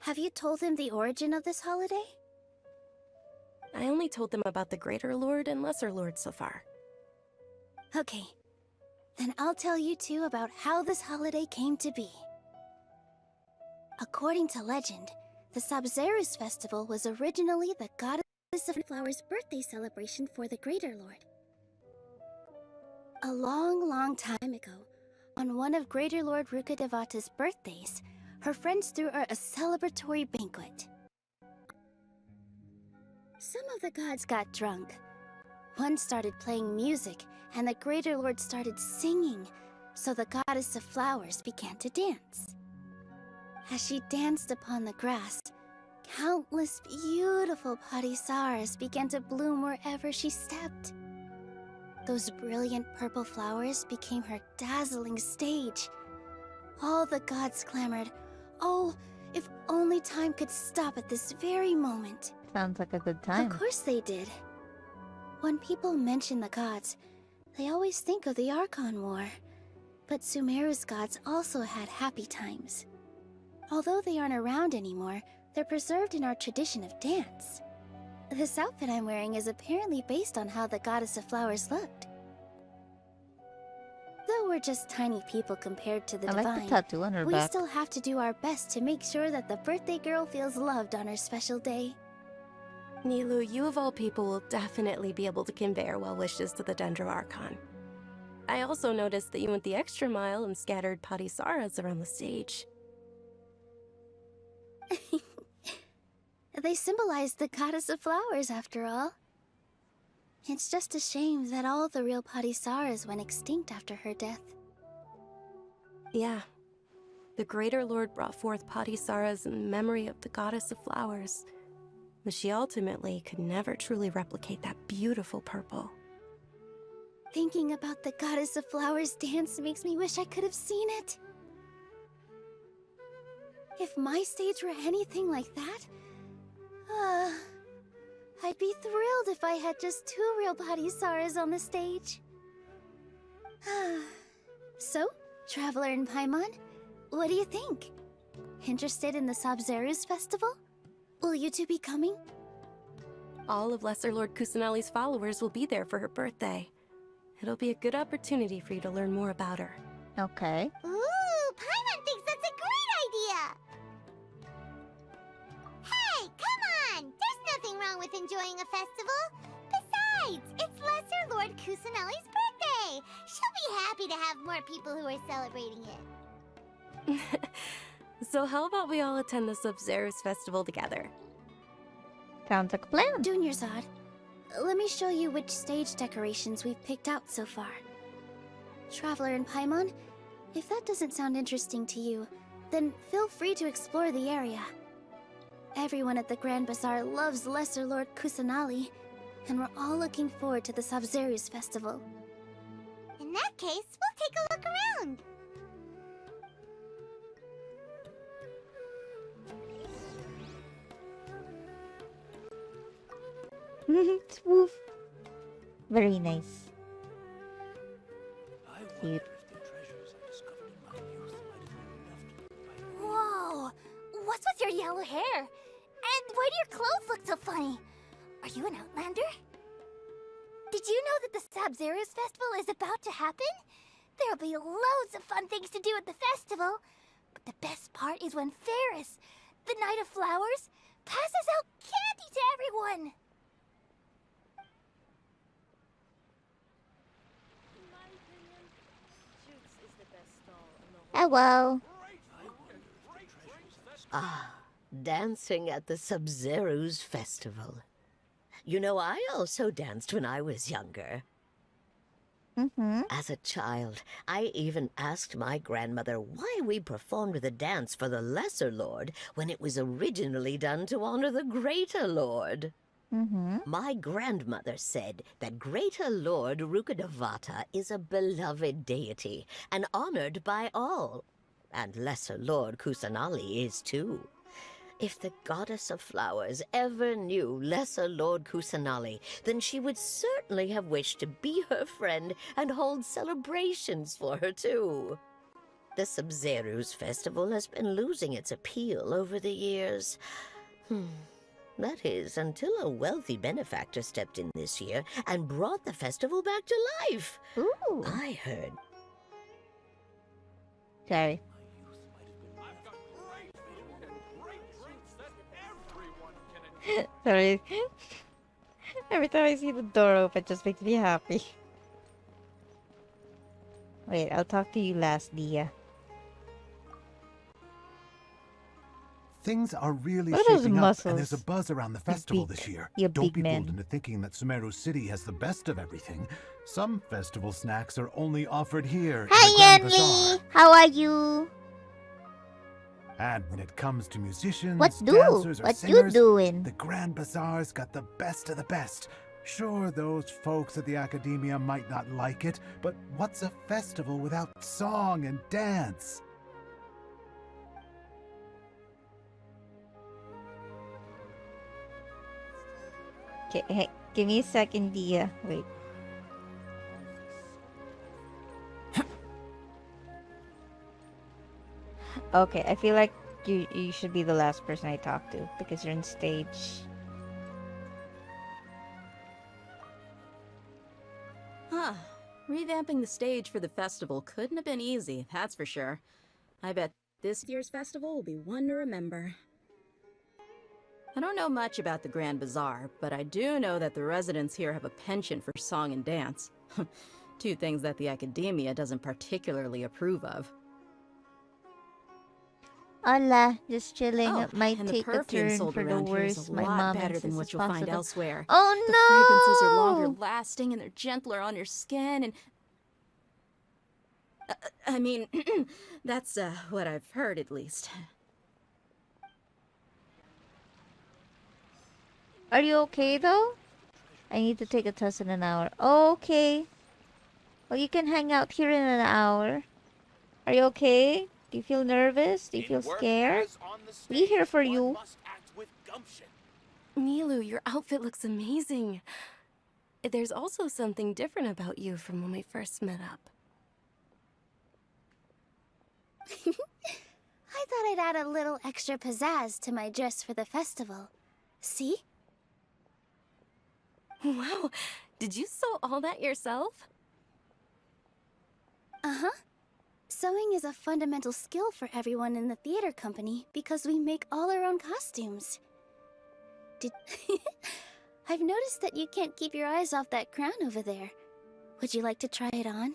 have you told him the origin of this holiday?
I only told them about the Greater Lord and Lesser Lord so far.
Okay, then I'll tell you two about how this holiday came to be. According to legend, the Sabzeruz festival was originally the goddess of flowers' birthday celebration for the Greater Lord. A long, long time ago, on one of Greater Lord Rukkhadevata's birthdays, her friends threw her a celebratory banquet. Some of the gods got drunk. One started playing music, and the Greater Lord started singing, so the goddess of flowers began to dance. As she danced upon the grass, countless beautiful parisaras began to bloom wherever she stepped. Those brilliant purple flowers became her dazzling stage. All the gods clamored, "Oh, if only time could stop at this very moment."
Sounds like a good time.
Of course they did. When people mention the gods, they always think of the Archon War. But Sumeru's gods also had happy times. Although they aren't around anymore, they're preserved in our tradition of dance. This outfit I'm wearing is apparently based on how the Goddess of Flowers looked. Though we're just tiny people compared to the
I
divine,
like the tattoo on her
we
back.
still have to do our best to make sure that the birthday girl feels loved on her special day.
Nilu, you of all people will definitely be able to convey our well wishes to the Dendro Archon. I also noticed that you went the extra mile and scattered Patisaras around the stage.
They symbolize the Goddess of Flowers, after all. It's just a shame that all the real Patisaras went extinct after her death.
Yeah. The Greater Lord brought forth Patisaras in memory of the Goddess of Flowers, but she ultimately could never truly replicate that beautiful purple.
Thinking about the Goddess of Flowers dance makes me wish I could have seen it. If my stage were anything like that, I'd be thrilled if I had just 2 real Patisaras on the stage. So, Traveler and Paimon, what do you think? Interested in the Sabzeruz festival? Will you two be coming?
All of Lesser Lord Kusanali's followers will be there for her birthday. It'll be a good opportunity for you to learn more about her.
Okay.
Ooh, Paimon thinks that's a great idea! Hey, come on! There's nothing wrong with enjoying a festival. Besides, it's Lesser Lord Kusanali's birthday! She'll be happy to have more people who are celebrating it.
So how about we all attend the Sabzeruz festival together?
Sounds like a plan.
Dunyarzad, let me show you which stage decorations we've picked out so far. Traveler and Paimon, if that doesn't sound interesting to you, then feel free to explore the area. Everyone at the Grand Bazaar loves Lesser Lord Kusanali, and we're all looking forward to the Sabzeruz festival.
In that case, we'll take a look around.
Woof. Very nice. Cute.
Whoa! What's with your yellow hair? And why do your clothes look so funny? Are you an Outlander? Did you know that the Sabzeruz festival is about to happen? There'll be loads of fun things to do at the festival. But the best part is when Ferris, the Knight of Flowers, passes out candy to everyone.
Hello.
Ah, dancing at the Sabzeruz festival. You know, I also danced when I was younger. As a child, I even asked my grandmother why we performed the dance for the Lesser Lord when it was originally done to honor the Greater Lord. My grandmother said that Greater Lord Rukkhadevata is a beloved deity and honored by all. And Lesser Lord Kusanali is too. If the Goddess of Flowers ever knew Lesser Lord Kusanali, then she would certainly have wished to be her friend and hold celebrations for her too. The Sabzeruz festival has been losing its appeal over the years. That is, until a wealthy benefactor stepped in this year and brought the festival back to life.
Ooh.
I heard.
Sorry. Sorry. Every time I see the door open, it just makes me happy. Wait, I'll talk to you last, Dia.
Things are really
What are those
shaping up,
muscles?
and there's a buzz around the festival this year. Don't
big
be
man.
fooled into thinking that Sumeru City has the best of everything. Some festival snacks are only offered here in the
Hi,
Grand Bazaar.
Emily. How are you?
And when it comes to musicians,
What do?
dancers, or
What you
singers,
doing?
the Grand Bazaar's got the best of the best. Sure, those folks at the Academia might not like it, but what's a festival without song and dance?
Okay, hey, give me a second, Dia. Wait. Okay, I feel like you should be the last person I talk to because you're on stage.
Revamping the stage for the festival couldn't have been easy, that's for sure. I bet this year's festival will be one to remember. I don't know much about the Grand Bazaar, but I do know that the residents here have a penchant for song and dance. Two things that the academia doesn't particularly approve of.
Hola, just chilling.
Oh,
It might
and the
take a
perfume
turn
sold
for the
around here is
worse.
a
My
lot
mom
better
insists
than what
it's
you'll find
possible.
elsewhere.
Oh
the
no!
fragrances are longer lasting and they're gentler on your skin and... I mean, that's what I've heard at least.
Are you okay though? I need to take a test in an hour. Okay. Well, you can hang out here in an hour. Are you okay? Do you feel nervous? Do you feel scared? We're here for you.
Milu, your outfit looks amazing. There's also something different about you from when we first met up.
I thought I'd add a little extra pizzazz to my dress for the festival. See?
Wow, did you sew all that yourself?
Uh-huh. Sewing is a fundamental skill for everyone in the theater company because we make all our own costumes. I've noticed that you can't keep your eyes off that crown over there. Would you like to try it on?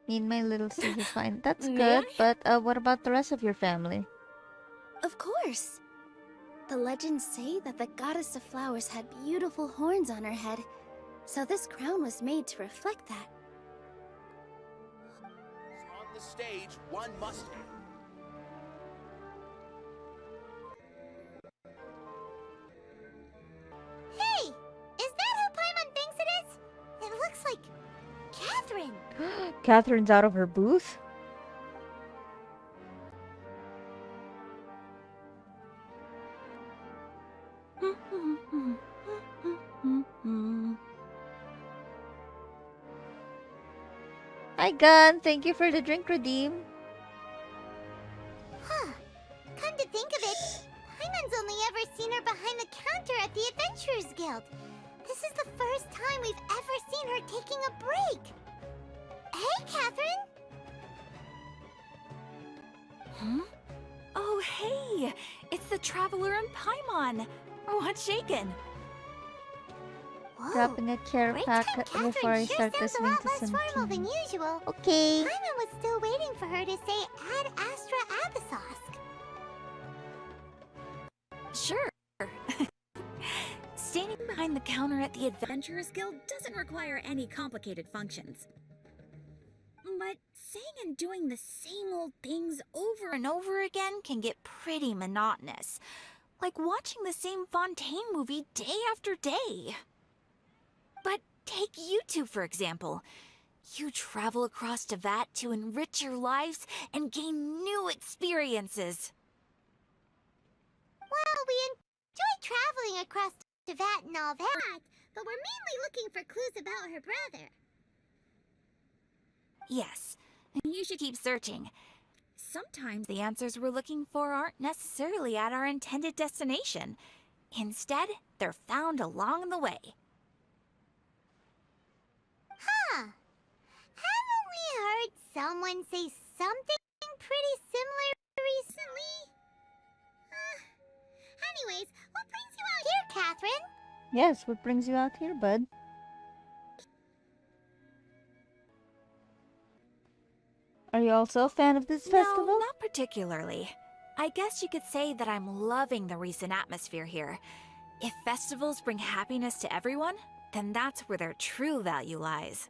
Me and my little sis is fine. That's
May
good,
I?
but what about the rest of your family?
Of course. The legends say that the goddess of flowers had beautiful horns on her head, so this crown was made to reflect that.
On the stage, one must
Hey! Is that who Paimon thinks it is? It looks like Catherine.
Catherine's out of her booth? Hi, Gun. Thank you for the drink redeem.
Huh. Come to think of it, Paimon's only ever seen her behind the counter at the Adventurers Guild. This is the first time we've ever seen her taking a break. Hey, Catherine!
Huh? Oh, hey! It's the Traveler and Paimon! What's shaken?
Dropping a care pack before I start listening to some
Formal than usual.
Okay.
Paimon was still waiting for her to say Ad Astra Abyssosque.
Sure. Standing behind the counter at the Adventurers Guild doesn't require any complicated functions. But saying and doing the same old things over and over again can get pretty monotonous. Like watching the same Fontaine movie day after day. But take you two, for example. You travel across Tevat to enrich your lives and gain new experiences.
Well, we enjoy traveling across Tevat and all that, but we're mainly looking for clues about her brother.
Yes, and you should keep searching. Sometimes the answers we're looking for aren't necessarily at our intended destination. Instead, they're found along the way.
Huh. Haven't we heard someone say something pretty similar recently? Anyways, what brings you out here, Catherine?
Yes, what brings you out here, bud? Are you also a fan of this festival?
No, not particularly. I guess you could say that I'm loving the recent atmosphere here. If festivals bring happiness to everyone, then that's where their true value lies.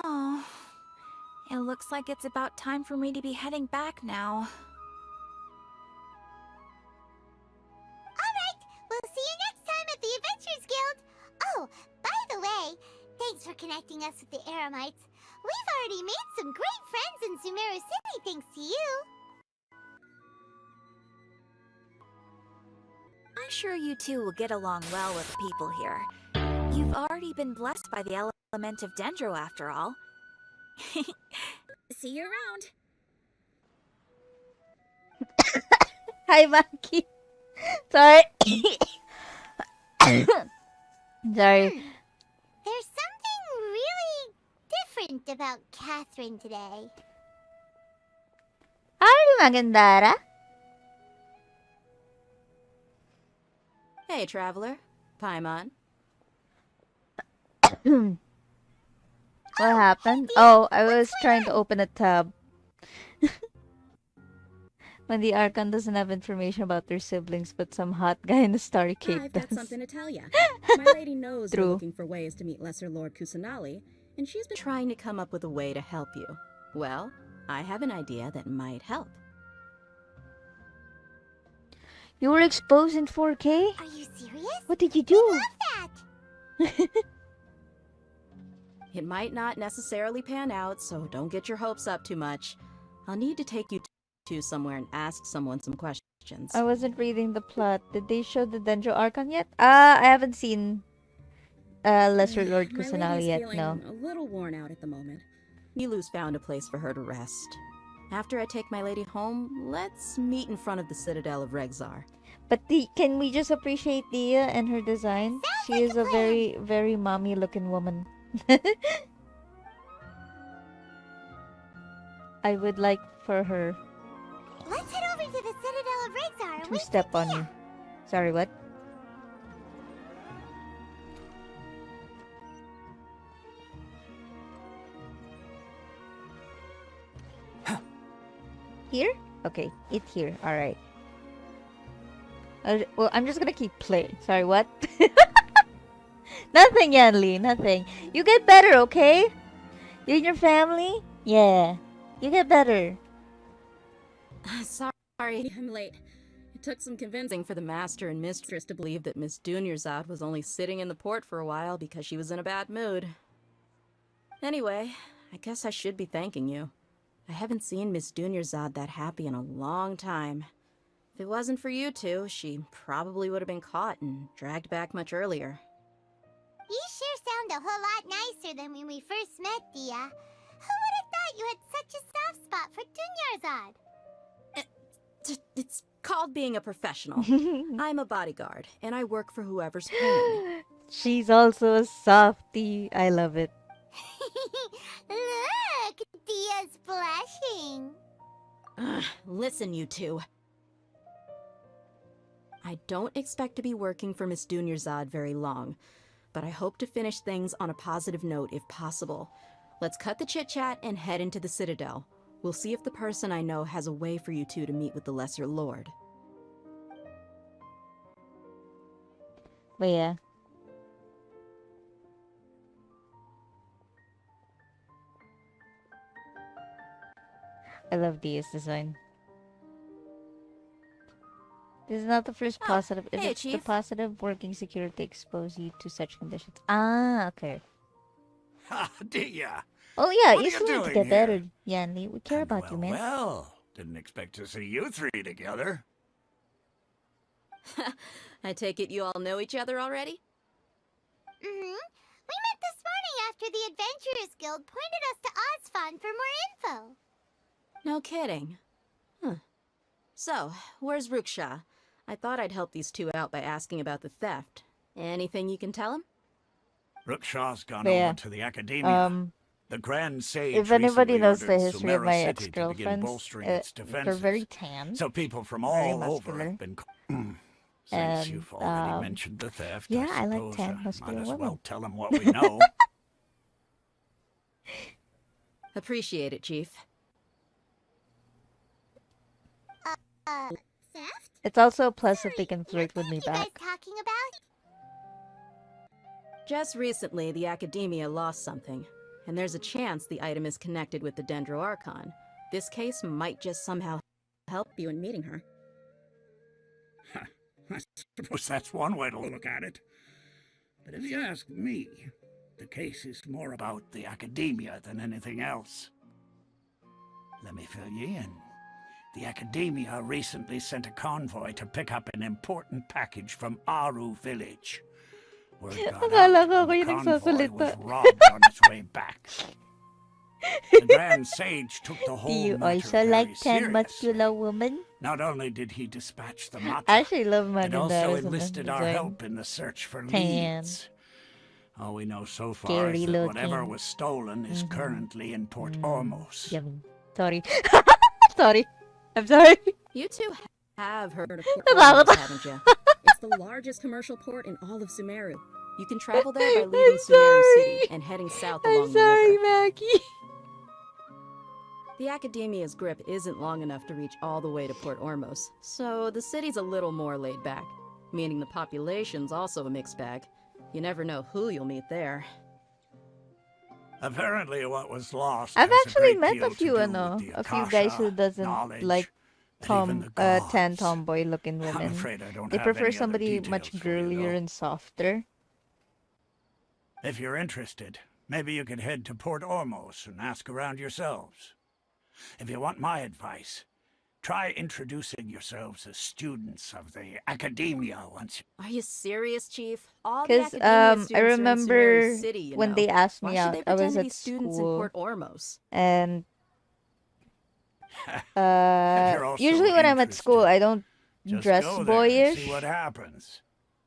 Oh, it looks like it's about time for me to be heading back now.
Alright, we'll see you next time at the Adventurers Guild. Oh, by the way, thanks for connecting us with the Eremites. We've already made some great friends in Sumeru City thanks to you.
I'm sure you two will get along well with the people here. You've already been blessed by the element of Dendro after all. See you around.
Hi, Maki. Sorry. Sorry.
There's something really different about Catherine today.
Ari magandara.
Hey, traveler. Paimon.
What happened? Oh, I was trying to open a tab. When the Archon doesn't have information about their siblings, but some hot guy in the Starry Cape
I've got
does.
something to tell ya. My lady knows you're
True.
looking for ways to meet Lesser Lord Kusanali, and she's been
Trying to come up with a way to help you. Well, I have an idea that might help.
You were exposed in 4K?
Are you serious?
What did you do?
I love that!
It might not necessarily pan out, so don't get your hopes up too much. I'll need to take you to somewhere and ask someone some questions.
I wasn't reading the plot. Did they show the Dendro Archon yet? I haven't seen Lesser Lord
My lady's
Kusanali yet,
feeling
no.
a little worn out at the moment.
Milu's found a place for her to rest. After I take my lady home, let's meet in front of the Citadel of Regzar.
But can we just appreciate Dia and her design? She is a very, very mommy-looking woman. I would like for her
Let's head over to the Citadel of Regzar and
to step on you. Sorry, what? Here? Okay, it's here. Alright. Well, I'm just gonna keep playing. Sorry, what? Nothing, Yanli, nothing. You get better, okay? You and your family? Yeah. You get better.
Sorry, I'm late. It took some convincing for the master and mistress to believe that Miss Dunyarzad was only sitting in the port for a while because she was in a bad mood. Anyway, I guess I should be thanking you. I haven't seen Miss Dunyarzad that happy in a long time. If it wasn't for you two, she probably would have been caught and dragged back much earlier.
You sure sound a whole lot nicer than when we first met, Dia. Who would have thought you had such a soft spot for Dunyarzad?
It's called being a professional. I'm a bodyguard, and I work for whoever's paying me.
She's also a softie. I love it.
Look, Dia's blushing.
Listen, you two. I don't expect to be working for Miss Dunyarzad very long, but I hope to finish things on a positive note if possible. Let's cut the chit-chat and head into the Citadel. We'll see if the person I know has a way for you two to meet with the Lesser Lord.
But yeah. I love Dia's design. This is not the first positive. If
hey,
it's the
Chief.
positive, working security expose you to such conditions. Ah, okay.
Ha, Dia!
Oh yeah,
What are
you
you
still need to
doing
get
here?
better, Yanli. We care about you, man.
Well, didn't expect to see you three together.
I take it you all know each other already?
We met this morning after the Adventurers Guild pointed us to Ozfon for more info.
No kidding. Huh. So, where's Ruksha? I thought I'd help these two out by asking about the theft. Anything you can tell him?
Rukshaw's gone
But yeah,
over to the Academia. The Grand Sage
if anybody
recently
knows the
ordered
history of
Sumeru
my
City to begin
ex-girlfriends,
bolstering its
they're
defenses.
very tan,
So people from
very
all over
muscular,
have been... Since
and
you've already mentioned the theft,
yeah, I like
suppose
tan,
I
muscular
might as
women.
well tell them what we know.
Appreciate it, Chief.
Theft?
It's also a plus if they can flirt with me
You guys
back.
talking about?
Just recently, the Academia lost something, and there's a chance the item is connected with the Dendro Archon. This case might just somehow help you in meeting her.
I suppose that's one way to look at it. But if you ask me, the case is more about the Academia than anything else. Let me fill you in. The Academia recently sent a convoy to pick up an important package from Aru village. Word got
Akala
out,
ko ako
and
yung
the convoy was
nagsasalita.
robbed on its way back. The Grand Sage took the
Do
whole
you
matter
also
very
like tan,
seriously.
muscular woman?
Not only did he dispatch the
I
matter,
actually love
but also
Magandara's
enlisted our
design.
help in the search for
Tan.
leads. All we know so far
Scary
is that whatever
looking.
was stolen is currently in Port Ormos.
Yummy. Sorry. Sorry. I'm sorry.
You two have heard of Port
Nakakatakot.
Ormos, haven't you? It's the largest commercial port in all of Sumeru.
You can travel there by leaving Sumeru City and heading south along the river.
Maggie.
The Academia's grip isn't long enough to reach all the way to Port Ormos, so the city's a little more laid back, meaning the population's also a mixed bag. You never know who you'll meet there.
Apparently what was lost
I've
has
actually
great
met
deal
a
to
few,
do with
ano,
the
a few guys who
Akasha,
doesn't
knowledge,
like
and even the gods.
tan tomboy looking
I'm
women.
afraid I don't
They
have
prefer
any other
somebody
details
much
for you,
girlier
though.
and softer.
If you're interested, maybe you could head to Port Ormos and ask around yourselves. If you want my advice, try introducing yourselves as students of the Academia once.
Are you serious, Chief? All the
Because
Academia
I
students are in
remember
Sumeru City, you
when
know.
they asked
Why
me
should
out,
they
I was
pretend to be
at
students in
school,
Port Ormos?
and
you're also
usually when I'm at school, I don't
Just
dress
go there and
boyish.
see what happens.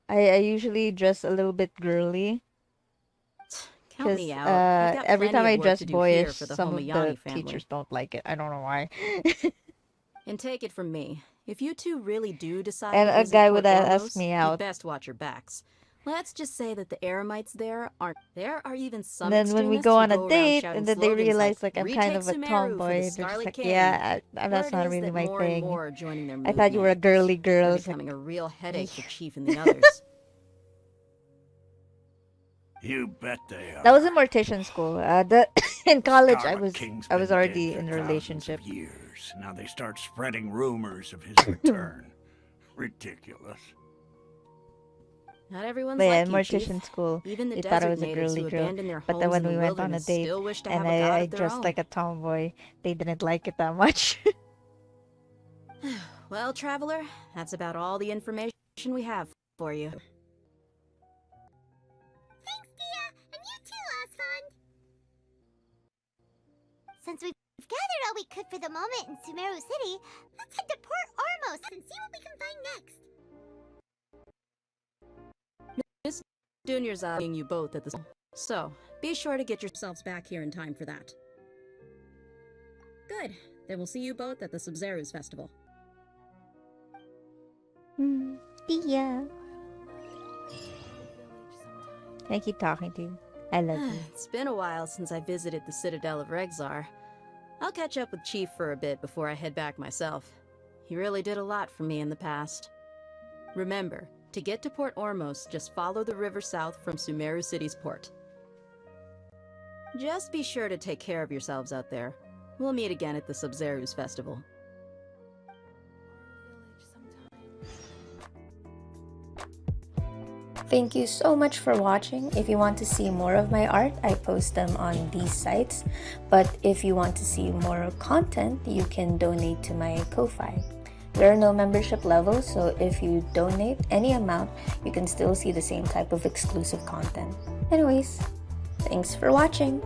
I usually dress a little bit girly.
Count
Because
me out. I've got
every
plenty
time
of
I
work
dress
to do here
boyish,
for the
some of the
Homayani family.
teachers don't like it. I don't know why.
And take it from me, if you two really do decide
And
to
a
visit
guy
Port
would ask
Ormos,
me
you'd
out.
best watch your backs. Let's just say that the Eremites there aren't. There are even some
And then when we
extremists
go
who
on a
around
date,
shouting
and then they
slogans
realize like I'm kind
"Retake
of a
Sumeru for
tomboy,
the
they're just
Scarlet
like,
King."
yeah, that's
Word
not
is
really
that
my
more
thing.
and more are joining their
I thought you were a girly girl.
They're
I was like,
becoming a real headache for Chief and the others.
You bet they are.
that was in mortician school. In college,
Scarlet King's
I was
been
already
dead
in
for
a
thousands
relationship.
of years. Now they start spreading rumors of his return. Ridiculous.
Not everyone's
But yeah,
like
in
you, Chief.
mortician school,
Even the
they thought I
desert
was a
natives
girly
who
girl.
abandoned their
But then
homes
when
in
we
the
went on a
wilderness
date,
still wish to
and
have a god
I
of their
dressed
own.
like a tomboy, they didn't like it that much.
Well, traveler, that's about all the information we have for you.
Thanks, Dia, and you too, Osfond. Since we've gathered all we could for the moment in Sumeru City, let's head to Port Ormos and see what we can find next.
Miss Junior's eyeing you both at the so be sure to get
yourselves back here in time for that. Good. Then we'll see you both at the Sub-Zeru's festival.
Yeah. I keep talking to you. I love you.
It's been a while since I visited the Citadel of Regzar. I'll catch up with Chief for a bit before I head back myself. He really did a lot for me in the past. Remember, to get to Port Ormos, just follow the river south from Sumeru City's port. Just be sure to take care of yourselves out there. We'll meet again at the Sub-Zeru's festival.
Thank you so much for watching. If you want to see more of my art, I post them on these sites. But if you want to see more content, you can donate to my Ko-Fi. There are no membership levels, so if you donate any amount, you can still see the same type of exclusive content. Anyways, thanks for watching.